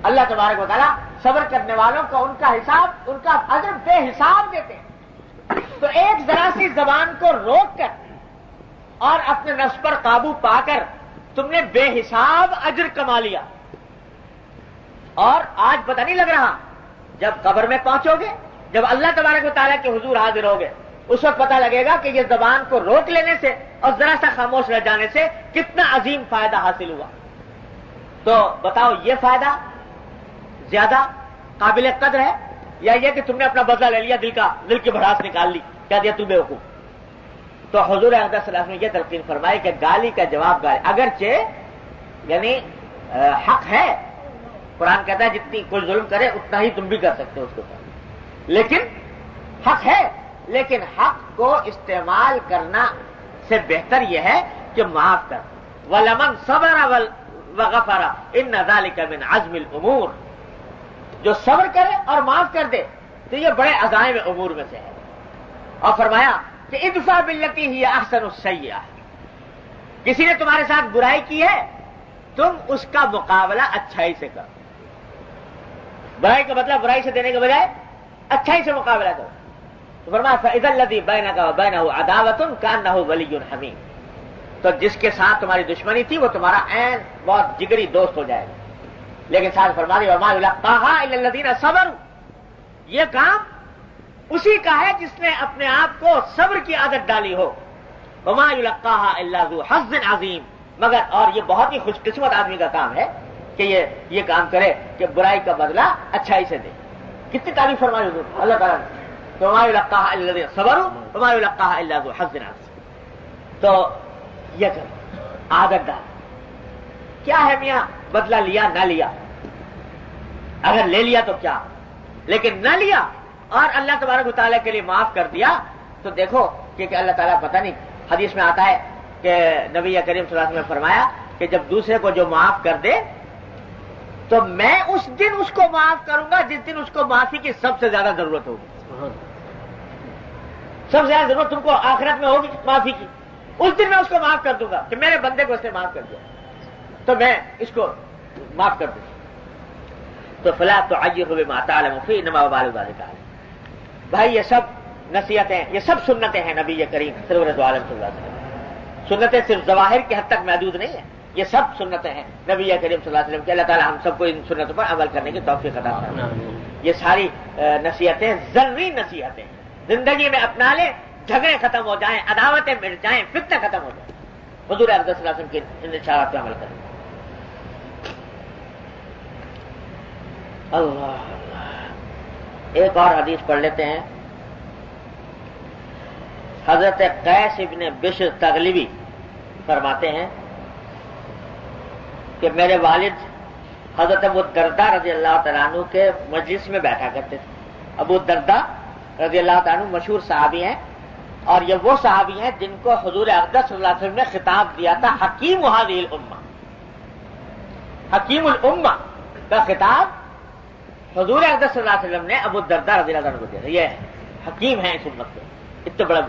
اللہ تبارک و تعالیٰ صبر کرنے والوں کو ان کا حساب، ان کا اجر بے حساب دیتے ہیں۔ تو ایک ذرا سی زبان کو روک کر اور اپنے نفس پر قابو پا کر تم نے بے حساب اجر کما لیا، اور آج پتہ نہیں لگ رہا، جب قبر میں پہنچو گے، جب اللہ تبارک و تعالیٰ کے حضور حاضر ہوگے، اس وقت پتہ لگے گا کہ یہ زبان کو روک لینے سے اور ذرا سا خاموش رہ جانے سے کتنا عظیم فائدہ حاصل ہوا۔ تو بتاؤ یہ فائدہ زیادہ قابل قدر ہے یا یہ کہ تم نے اپنا بدلہ لے لیا، دل کی بھڑاس نکال لی، کہہ دیا تو بیوقوف؟ تو حضور اقدس صلی اللہ علیہ وسلم نے یہ تلقین فرمائی کہ گالی کا جواب گالی، اگرچہ یعنی حق ہے. قرآن کہتا ہے جتنی کوئی ظلم کرے اتنا ہی تم بھی کر سکتے ہو اس کے اوپر، لیکن حق ہے. لیکن حق کو استعمال کرنا سے بہتر یہ ہے کہ معاف کر. وَلَمَنْ صَبَرَ وَغَفَرَ إِنَّ ذَلِكَ مِنْ عَزْمِ الْأُمُورِ. جو صبر کرے اور معاف کر دے تو یہ بڑے عزائم امور میں سے ہے. اور فرمایا کہ ادفع باللتی ہی احسن السیئہ، کسی نے تمہارے ساتھ برائی کی ہے تم اس کا مقابلہ اچھائی سے کرو. برائی کا مطلب برائی سے دینے کے بجائے اچھائی سے مقابلہ کرو. تو فرمایا فَإِذَا الَّذِي بَيْنَكَ وَبَيْنَهُ عَدَاوَةٌ كَأَنَّهُ وَلِيٌّ حَمِيمٌ. تو جس کے ساتھ تمہاری دشمنی تھی وہ تمہارا عین بہت جگری دوست ہو جائے گا. لیکن ساتھ فرما دی وَمَا يُلَقَّاهَا إِلَّا الَّذِينَ صَبَرُوا. یہ کام اسی کا ہے جس نے اپنے آپ کو صبر کی عادت ڈالی ہو. وَمَا يُلَقَّاهَا إِلَّا ذُو حَظٍّ عَظِيمٍ. مگر اور یہ بہت ہی خوش قسمت آدمی کا کام ہے کہ یہ کام کرے کہ برائی کا بدلہ اچھائی سے دے. کتنی تعریف فرمائی حضور اللہ تعالیٰ نے. وَمَا يُلَقَّاهَا إِلَّا الَّذِينَ صَبَرُوا وَمَا يُلَقَّاهَا إِلَّا ذُو حَظٍّ عَظِيمٍ. تو یہ کرو، عادت ڈال. کیا ہے میاں بدلہ لیا نہ لیا، اگر لے لیا تو کیا، لیکن نہ لیا اور اللہ تبارک و تعالیٰ کے لیے معاف کر دیا تو دیکھو کہ اللہ تعالیٰ پتہ نہیں. حدیث میں آتا ہے کہ نبی کریم صلی اللہ علیہ وسلم نے فرمایا کہ جب دوسرے کو جو معاف کر دے تو میں اس دن اس کو معاف کروں گا جس دن اس کو معافی کی سب سے زیادہ ضرورت ہوگی. سب سے زیادہ ضرورت تم کو آخرت میں ہوگی معافی کی، اس دن میں اس کو معاف کر دوں گا کہ میرے بندے کو اس نے معاف کر دیا تو میں اس کو معاف کر دوں. تو فلا تعجرہ بما تعلم فی انما وبال ذلک علیک. بھائی یہ سب نصیحتیں، یہ سب سنتیں ہیں نبی کریم سرورت عالم صلی اللہ علیہ وسلم. سنتیں صرف ظواہر کی حد تک محدود نہیں ہیں، یہ سب سنتیں ہیں نبی کریم صلی اللہ علیہ وسلم کہ اللہ تعالی ہم سب کو ان سنتوں پر عمل کرنے کی توفیق عطا فرمائے. یہ ساری نصیحتیں ضروری نصیحتیں ہیں. زندگی میں اپنا لیں، جھگڑے ختم ہو جائیں، عداوتیں مٹ جائیں، فتنہ ختم ہو جائیں. حضور اقدس صلی اللہ علیہ وسلم کے ان اشارات پہ عمل کریں. اللہ ایک اور حدیث پڑھ لیتے ہیں. حضرت قیس ابن بشر تغلبی فرماتے ہیں کہ میرے والد حضرت ابو الدرداء رضی اللہ تعالیٰ عنہ کے مجلس میں بیٹھا کرتے تھے. ابو الدرداء رضی اللہ تعالیٰ عنہ مشہور صحابی ہیں اور یہ وہ صحابی ہیں جن کو حضور اقدس صلی اللہ علیہ وسلم نے خطاب دیا تھا حکیم هذه الامہ. حکیم الامہ کا خطاب حضور اقدس صلی اللہ علیہ وسلم نے ابو الدرداء رضی اللہ عنہ کو دیا تھا. یہ حکیم ہے اس امت کے، اتنے بڑا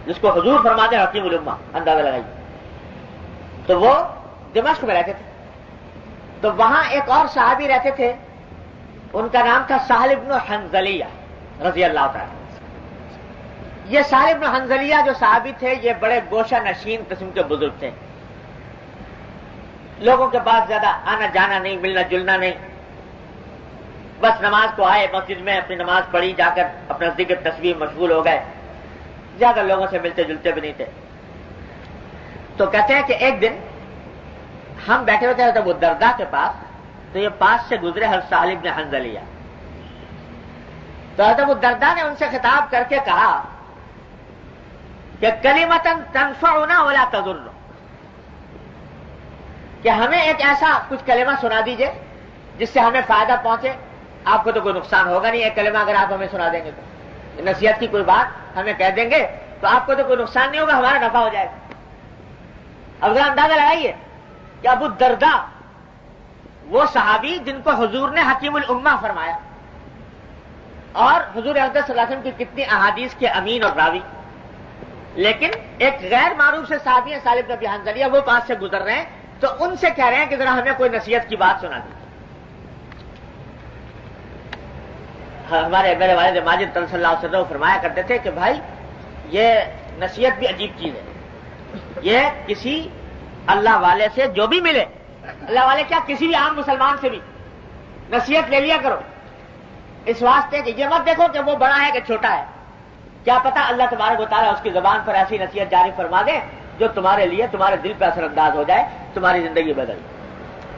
جس کو حضور فرماتے ہیں حکیم الامہ، اندازہ لگائیے. تو وہ دمشق میں رہتے تھے. تو وہاں ایک اور صحابی رہتے تھے، ان کا نام تھا سہل بن حنظلیہ رضی اللہ تعالی. یہ سہل بن حنظلیہ جو صحابی تھے یہ بڑے گوشہ نشین قسم کے بزرگ تھے. لوگوں کے پاس زیادہ آنا جانا نہیں، ملنا جلنا نہیں، بس نماز کو آئے، مسجد میں اپنی نماز پڑھی، جا کر اپنا ذکر تسبیح مشغول ہو گئے، زیادہ لوگوں سے ملتے جلتے بھی نہیں تھے. تو کہتے ہیں کہ ایک دن ہم بیٹھے ہوتے تھے ابو الدرداء کے پاس، تو یہ پاس سے گزرے حضرت سہل بن حنظلیہ. تو حضرت ابو الدرداء نے ان سے خطاب کر کے کہا کہ کلمۃ تنفعنا ولا تضر، کہ ہمیں ایک ایسا کچھ کلمہ سنا دیجئے جس سے ہمیں فائدہ پہنچے. آپ کو تو کوئی نقصان ہوگا نہیں، ایک کلمہ اگر آپ ہمیں سنا دیں گے تو نصیحت کی کوئی بات ہمیں کہہ دیں گے تو آپ کو تو کوئی نقصان نہیں ہوگا، ہمارا نفع ہو جائے گا. اب ذرا اندازہ لگائیے کہ ابو الدرداء وہ صحابی جن کو حضور نے حکیم الامہ فرمایا اور حضور اقدس صلی اللہ علیہ وسلم کی کتنی احادیث کے امین اور راوی، لیکن ایک غیر معروف سے صحابی ہیں سہل بن حنظلیہ، وہ پاس سے گزر رہے ہیں تو ان سے کہہ رہے ہیں کہ ذرا ہمیں کوئی نصیحت کی بات سنا دیجیے. میرے والد ماجد صلی اللہ علیہ وسلم فرمایا کرتے تھے کہ بھائی یہ نصیحت بھی عجیب چیز ہے. یہ کسی اللہ والے سے جو بھی ملے، اللہ والے کیا کسی بھی عام مسلمان سے بھی نصیحت لے لیا کرو، اس واسطے کہ یہ مت دیکھو کہ وہ بڑا ہے کہ چھوٹا ہے، کیا پتا اللہ تبارک و تعالیٰ اس کی زبان پر ایسی نصیحت جاری فرما دے جو تمہارے لیے تمہارے دل پہ اثر انداز ہو جائے، تمہاری زندگی بدل جائے.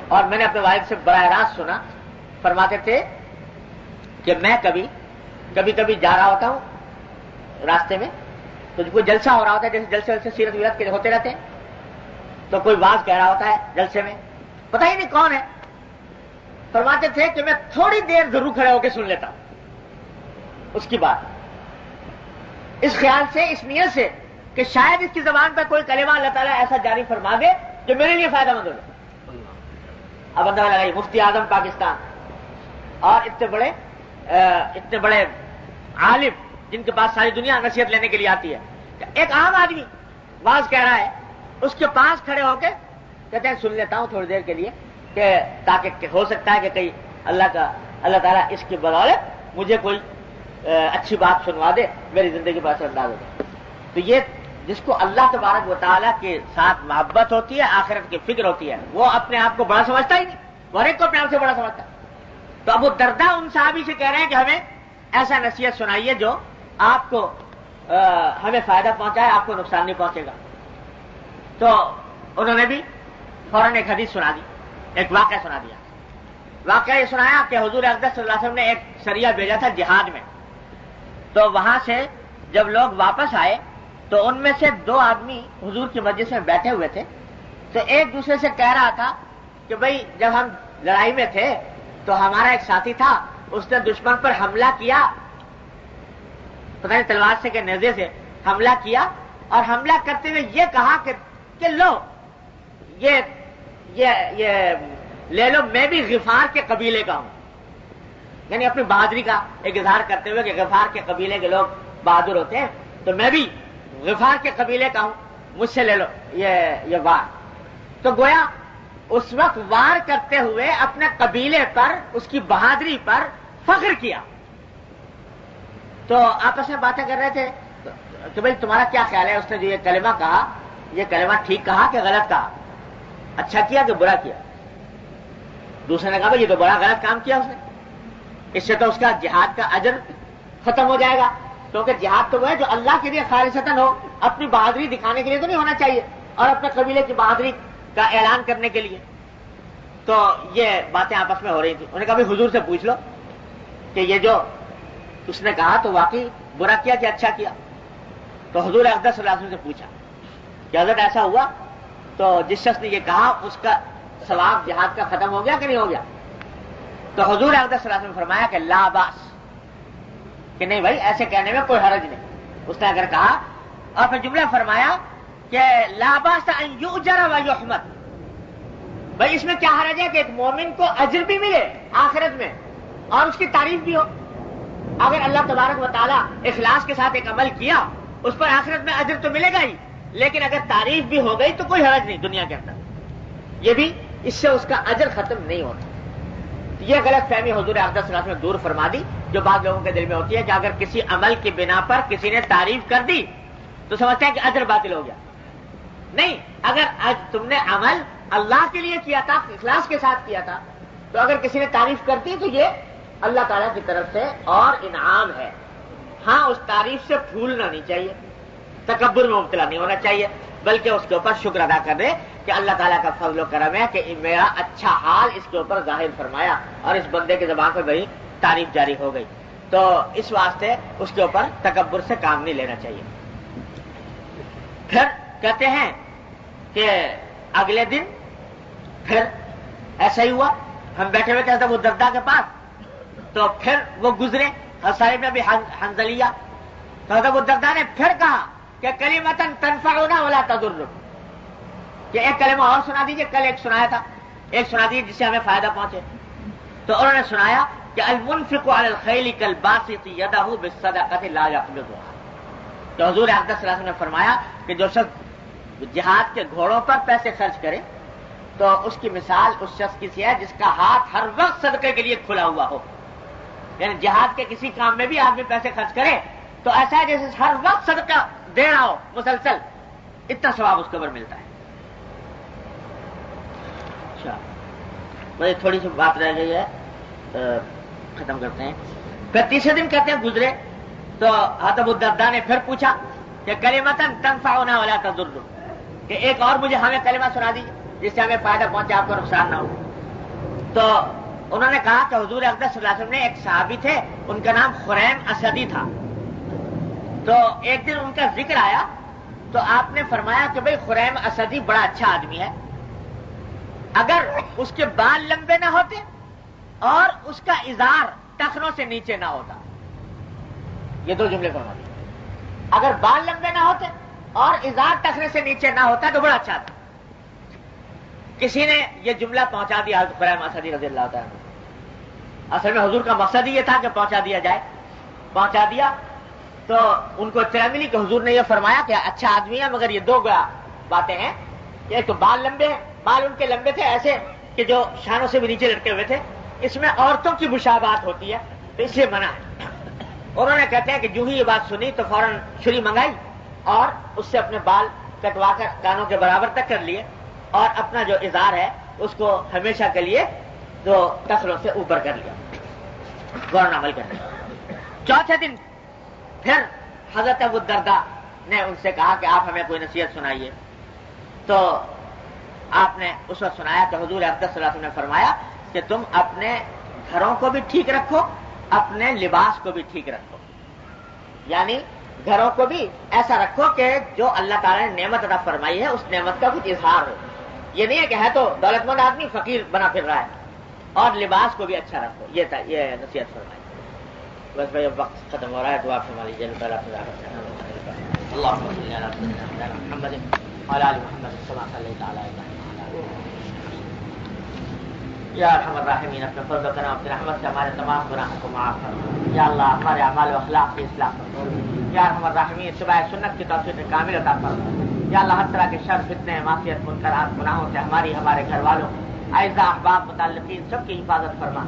اور میں نے اپنے والد سے براہ راست سنا، فرماتے تھے کہ میں کبھی جا رہا ہوتا ہوں راستے میں تو کوئی جلسہ ہو رہا ہوتا ہے، جیسے جلسے سیرت ویرت کے ہوتے رہتے ہیں، تو کوئی واعظ کہہ رہا ہوتا ہے جلسے میں، پتہ ہی نہیں کون ہے. فرماتے تھے کہ میں تھوڑی دیر ضرور کھڑے ہو کے سن لیتا ہوں اس کی بات، اس خیال سے، اس نیت سے کہ شاید اس کی زبان پر کوئی کلمہ اللہ تعالیٰ ایسا جاری فرما دے جو میرے لیے فائدہ مند ہو جائے. اب اندازہ لگائیے، مفتی اعظم پاکستان اور اتنے بڑے عالم جن کے پاس ساری دنیا نصیحت لینے کے لیے آتی ہے، ایک عام آدمی واز کہہ رہا ہے، اس کے پاس کھڑے ہو کے کہتے ہیں سن لیتا ہوں تھوڑی دیر کے لیے، کہ تاکہ ہو سکتا ہے کہ کہیں اللہ تعالیٰ اس کے بدولت مجھے کوئی اچھی بات سنوا دے، میری زندگی پر اثر انداز ہو جائے. تو یہ جس کو اللہ تبارک و تعالیٰ کے ساتھ محبت ہوتی ہے، آخرت کی فکر ہوتی ہے، وہ اپنے آپ کو بڑا سمجھتا ہی نہیں، وہ ہر ایک کو اپنے آپ سے بڑا سمجھتا ہے. تو ابو الدرداء ان صحابی سے کہہ رہے ہیں کہ ہمیں ایسا نصیحت سنائیے جو آپ کو ہمیں فائدہ پہنچائے، آپ کو نقصان نہیں پہنچے گا. تو انہوں نے بھی فوراً ایک حدیث سنا دی، ایک واقعہ سنا دیا. واقعہ یہ سنایا کہ حضور اقدس صلی اللہ علیہ وسلم نے ایک سریہ بھیجا تھا جہاد میں. تو وہاں سے جب لوگ واپس آئے تو ان میں سے 2 آدمی حضور کی مسجد میں بیٹھے ہوئے تھے. تو ایک دوسرے سے کہہ رہا تھا کہ بھئی جب ہم لڑائی میں تھے تو ہمارا ایک ساتھی تھا، اس نے دشمن پر حملہ کیا، پتہ نہیں تلوار سے کہ نیزے سے حملہ کیا، اور حملہ کرتے ہوئے یہ کہا کہ لو یہ لے لو، میں بھی غفار کے قبیلے کا ہوں. یعنی اپنی بہادری کا ایک اظہار کرتے ہوئے کہ غفار کے قبیلے کے لوگ بہادر ہوتے ہیں، تو میں بھی غفار کے قبیلے کا ہوں، مجھ سے لے لو یہ وار. تو گویا اس وقت وار کرتے ہوئے اپنے قبیلے پر، اس کی بہادری پر فخر کیا. تو آپس میں باتیں کر رہے تھے کہ بھئی تمہارا کیا خیال ہے، اس نے جو یہ کلمہ کہا، یہ کلمہ ٹھیک کہا کہ غلط کہا، اچھا کیا کہ برا کیا؟ دوسرے نے کہا بھئی یہ تو بڑا غلط کام کیا اس نے، اس سے تو اس کا جہاد کا اجر ختم ہو جائے گا. کیونکہ جہاد تو وہ ہے جو اللہ کے لیے خالصتاً ہو، اپنی بہادری دکھانے کے لیے تو نہیں ہونا چاہیے، اور اپنے قبیلے کی بہادری کا اعلان کرنے کے لیے. تو یہ باتیں آپس میں ہو رہی تھی. انہوں نے کہا بھئی حضور سے پوچھ لو کہ یہ جو اس نے کہا تو واقعی برا کیا کہ اچھا کیا. تو حضور اقدس صلی اللہ علیہ وسلم سے پوچھا کہ حضرت ایسا ہوا تو جس شخص نے یہ کہا اس کا ثواب جہاد کا ختم ہو گیا کہ نہیں ہو گیا؟ تو حضور اقدس صلی اللہ علیہ وسلم نے فرمایا کہ لا باس، کہ نہیں بھائی ایسے کہنے میں کوئی حرج نہیں. اس نے اگر کہا، اور پھر جملہ فرمایا کہ لا باس ان یؤجر و یحمد، بھائی اس میں کیا حرج ہے کہ ایک مومن کو اجر بھی ملے آخرت میں اور اس کی تعریف بھی ہو. اگر اللہ تبارک و تعالیٰ اخلاص کے ساتھ ایک عمل کیا، اس پر آخرت میں اجر تو ملے گا ہی، لیکن اگر تعریف بھی ہو گئی تو کوئی حرج نہیں دنیا کے اندر. یہ بھی اس سے اس کا اجر ختم نہیں ہوتا. یہ غلط فہمی حضور اقدس صلی اللہ علیہ وسلم نے دور فرما دی، جو بعض لوگوں کے دل میں ہوتی ہے کہ اگر کسی عمل کی بنا پر کسی نے تعریف کر دی تو سمجھتے ہیں کہ اجر باطل ہو گیا. نہیں، اگر آج تم نے عمل اللہ کے لیے کیا تھا، اخلاص کے ساتھ کیا تھا، تو اگر کسی نے تعریف کر دی تو یہ اللہ تعالیٰ کی طرف سے اور انعام ہے. ہاں اس تعریف سے پھولنا نہیں چاہیے، تکبر میں مبتلا نہیں ہونا چاہیے، بلکہ اس کے اوپر شکر ادا کر دے کہ اللہ تعالیٰ کا فضل و کرم ہے کہ میرا اچھا حال اس کے اوپر ظاہر فرمایا اور اس بندے کے زبان پہ بڑی تعریف جاری ہو گئی. تو اس واسطے اس کے اوپر تکبر سے کام نہیں لینا چاہیے. پھر کہتے ہیں کہ اگلے دن پھر ایسا ہی ہوا، ہم بیٹھے ہوئے تھے حضرت ابو الدرداء کے پاس، تو پھر وہ گزرے صاحب نے بھی حنظلیہ. تو حضرت ابو الدرداء نے پھر کہا کہ کلمۃ تنفعنا ولا تضر، کہ ایک کلمہ اور سنا دیجیے. کل ایک سنایا تھا، ایک سنا دیجیے جس سے ہمیں فائدہ پہنچے. تو انہوں نے سنایا کہ المنفق علی الخیل کالباسط یدہ بالصدقۃ لا یقبضها. تو حضور اقدس صلی اللہ علیہ وسلم نے فرمایا کہ جو شخص جہاد کے گھوڑوں پر پیسے خرچ کرے تو اس کی مثال اس شخص کی سی ہے جس کا ہاتھ ہر وقت صدقے کے لیے کھلا ہوا ہو. یعنی جہاد کے کسی کام میں بھی آدمی پیسے خرچ کرے تو ایسا ہے جیسے ہر وقت صدقہ دے رہا ہو مسلسل، اتنا ثواب اس کے اوپر ملتا ہے. اچھا مجھے تھوڑی سی بات رہ گئی ہے، ختم کرتے ہیں. پھر تیسرے دن کہتے ہیں گزرے تو حضرت ابو الدرداء نے پھر پوچھا کہ کلمۃ تنفعنا ولا تضر، کہ ایک اور مجھے ہمیں کلمہ سنا دیجیے جس سے ہمیں فائدہ پہنچے، آپ کو نقصان نہ ہو. تو انہوں نے کہا کہ حضور اقدس صلی اللہ علیہ وسلم نے ایک صحابی تھے، ان کا نام خریم اسدی تھا. تو ایک دن ان کا ذکر آیا تو آپ نے فرمایا کہ بھئی خریم اسدی بڑا اچھا آدمی ہے، اگر اس کے بال لمبے نہ ہوتے اور اس کا ازار ٹخنوں سے نیچے نہ ہوتا. یہ دو جملے فرما دیے. اگر بال لمبے نہ ہوتے اور ازار ٹخنے سے نیچے نہ ہوتا تو بڑا اچھا تھا. کسی نے یہ جملہ پہنچا دیا حضرت ابراہیم اسدی رضی اللہ تعالیٰ عنہ. اصل میں حضور کا مقصد ہی یہ تھا کہ پہنچا دیا جائے. پہنچا دیا تو ان کو اطلاع ملی کہ حضور نے یہ فرمایا کہ اچھا آدمی ہے مگر یہ دو باتیں ہیں. ایک تو بال لمبے ہیں, بال ان کے لمبے تھے ایسے کہ جو شانوں سے بھی نیچے لٹکے ہوئے تھے. اس میں عورتوں کی مشابہت ہوتی ہے تو اس لیے منع ہے. انہوں نے کہتے ہیں کہ جو ہی یہ بات سنی تو فوراً چھری منگائی اور اس سے اپنے بال کٹوا کر کانوں کے برابر تک کر لیے اور اپنا جو ازار ہے اس کو ہمیشہ کے لیے تو ٹخنوں سے اوپر کر لیا. فوراً عمل کر لیا. چوتھے دن پھر حضرت ابو الدرداء نے ان سے کہا کہ آپ ہمیں کوئی نصیحت سنائیے. تو آپ نے اس وقت سنایا کہ حضور اقدس صلی اللہ علیہ وسلم نے فرمایا کہ تم اپنے گھروں کو بھی ٹھیک رکھو, اپنے لباس کو بھی ٹھیک رکھو. یعنی گھروں کو بھی ایسا رکھو کہ جو اللہ تعالیٰ نے نعمت عطا فرمائی ہے اس نعمت کا کچھ اظہار ہو. یہ نہیں ہے کہ ہے تو دولت مند آدمی فقیر بنا پھر رہا ہے. اور لباس کو بھی اچھا رکھو. یہ نصیحت فرمائی. بس بھائی اب وقت ختم ہو رہا ہے. دعا فرما لیجیے. اللهم صل على سيدنا محمد وعلى ال محمد كما صليت على ابراهيم. یا ارحم الراحمین, اپنے فضل و کرم اپنی رحمت سے ہمارے تمام گناہوں کو معاف فرما. یا اللہ ہمارے اعمال و اخلاق کی اصلاح فرما. یا ارحم الراحمین, اتباع سنت کی توفیق کامل عطا فرما. یا اللہ ہر طرح کے شر, فتنے, معصیت, منکرات, گناہوں سے ہماری, ہمارے گھر والوں, اعزاء, احباب, متعلقین سب کی حفاظت فرما.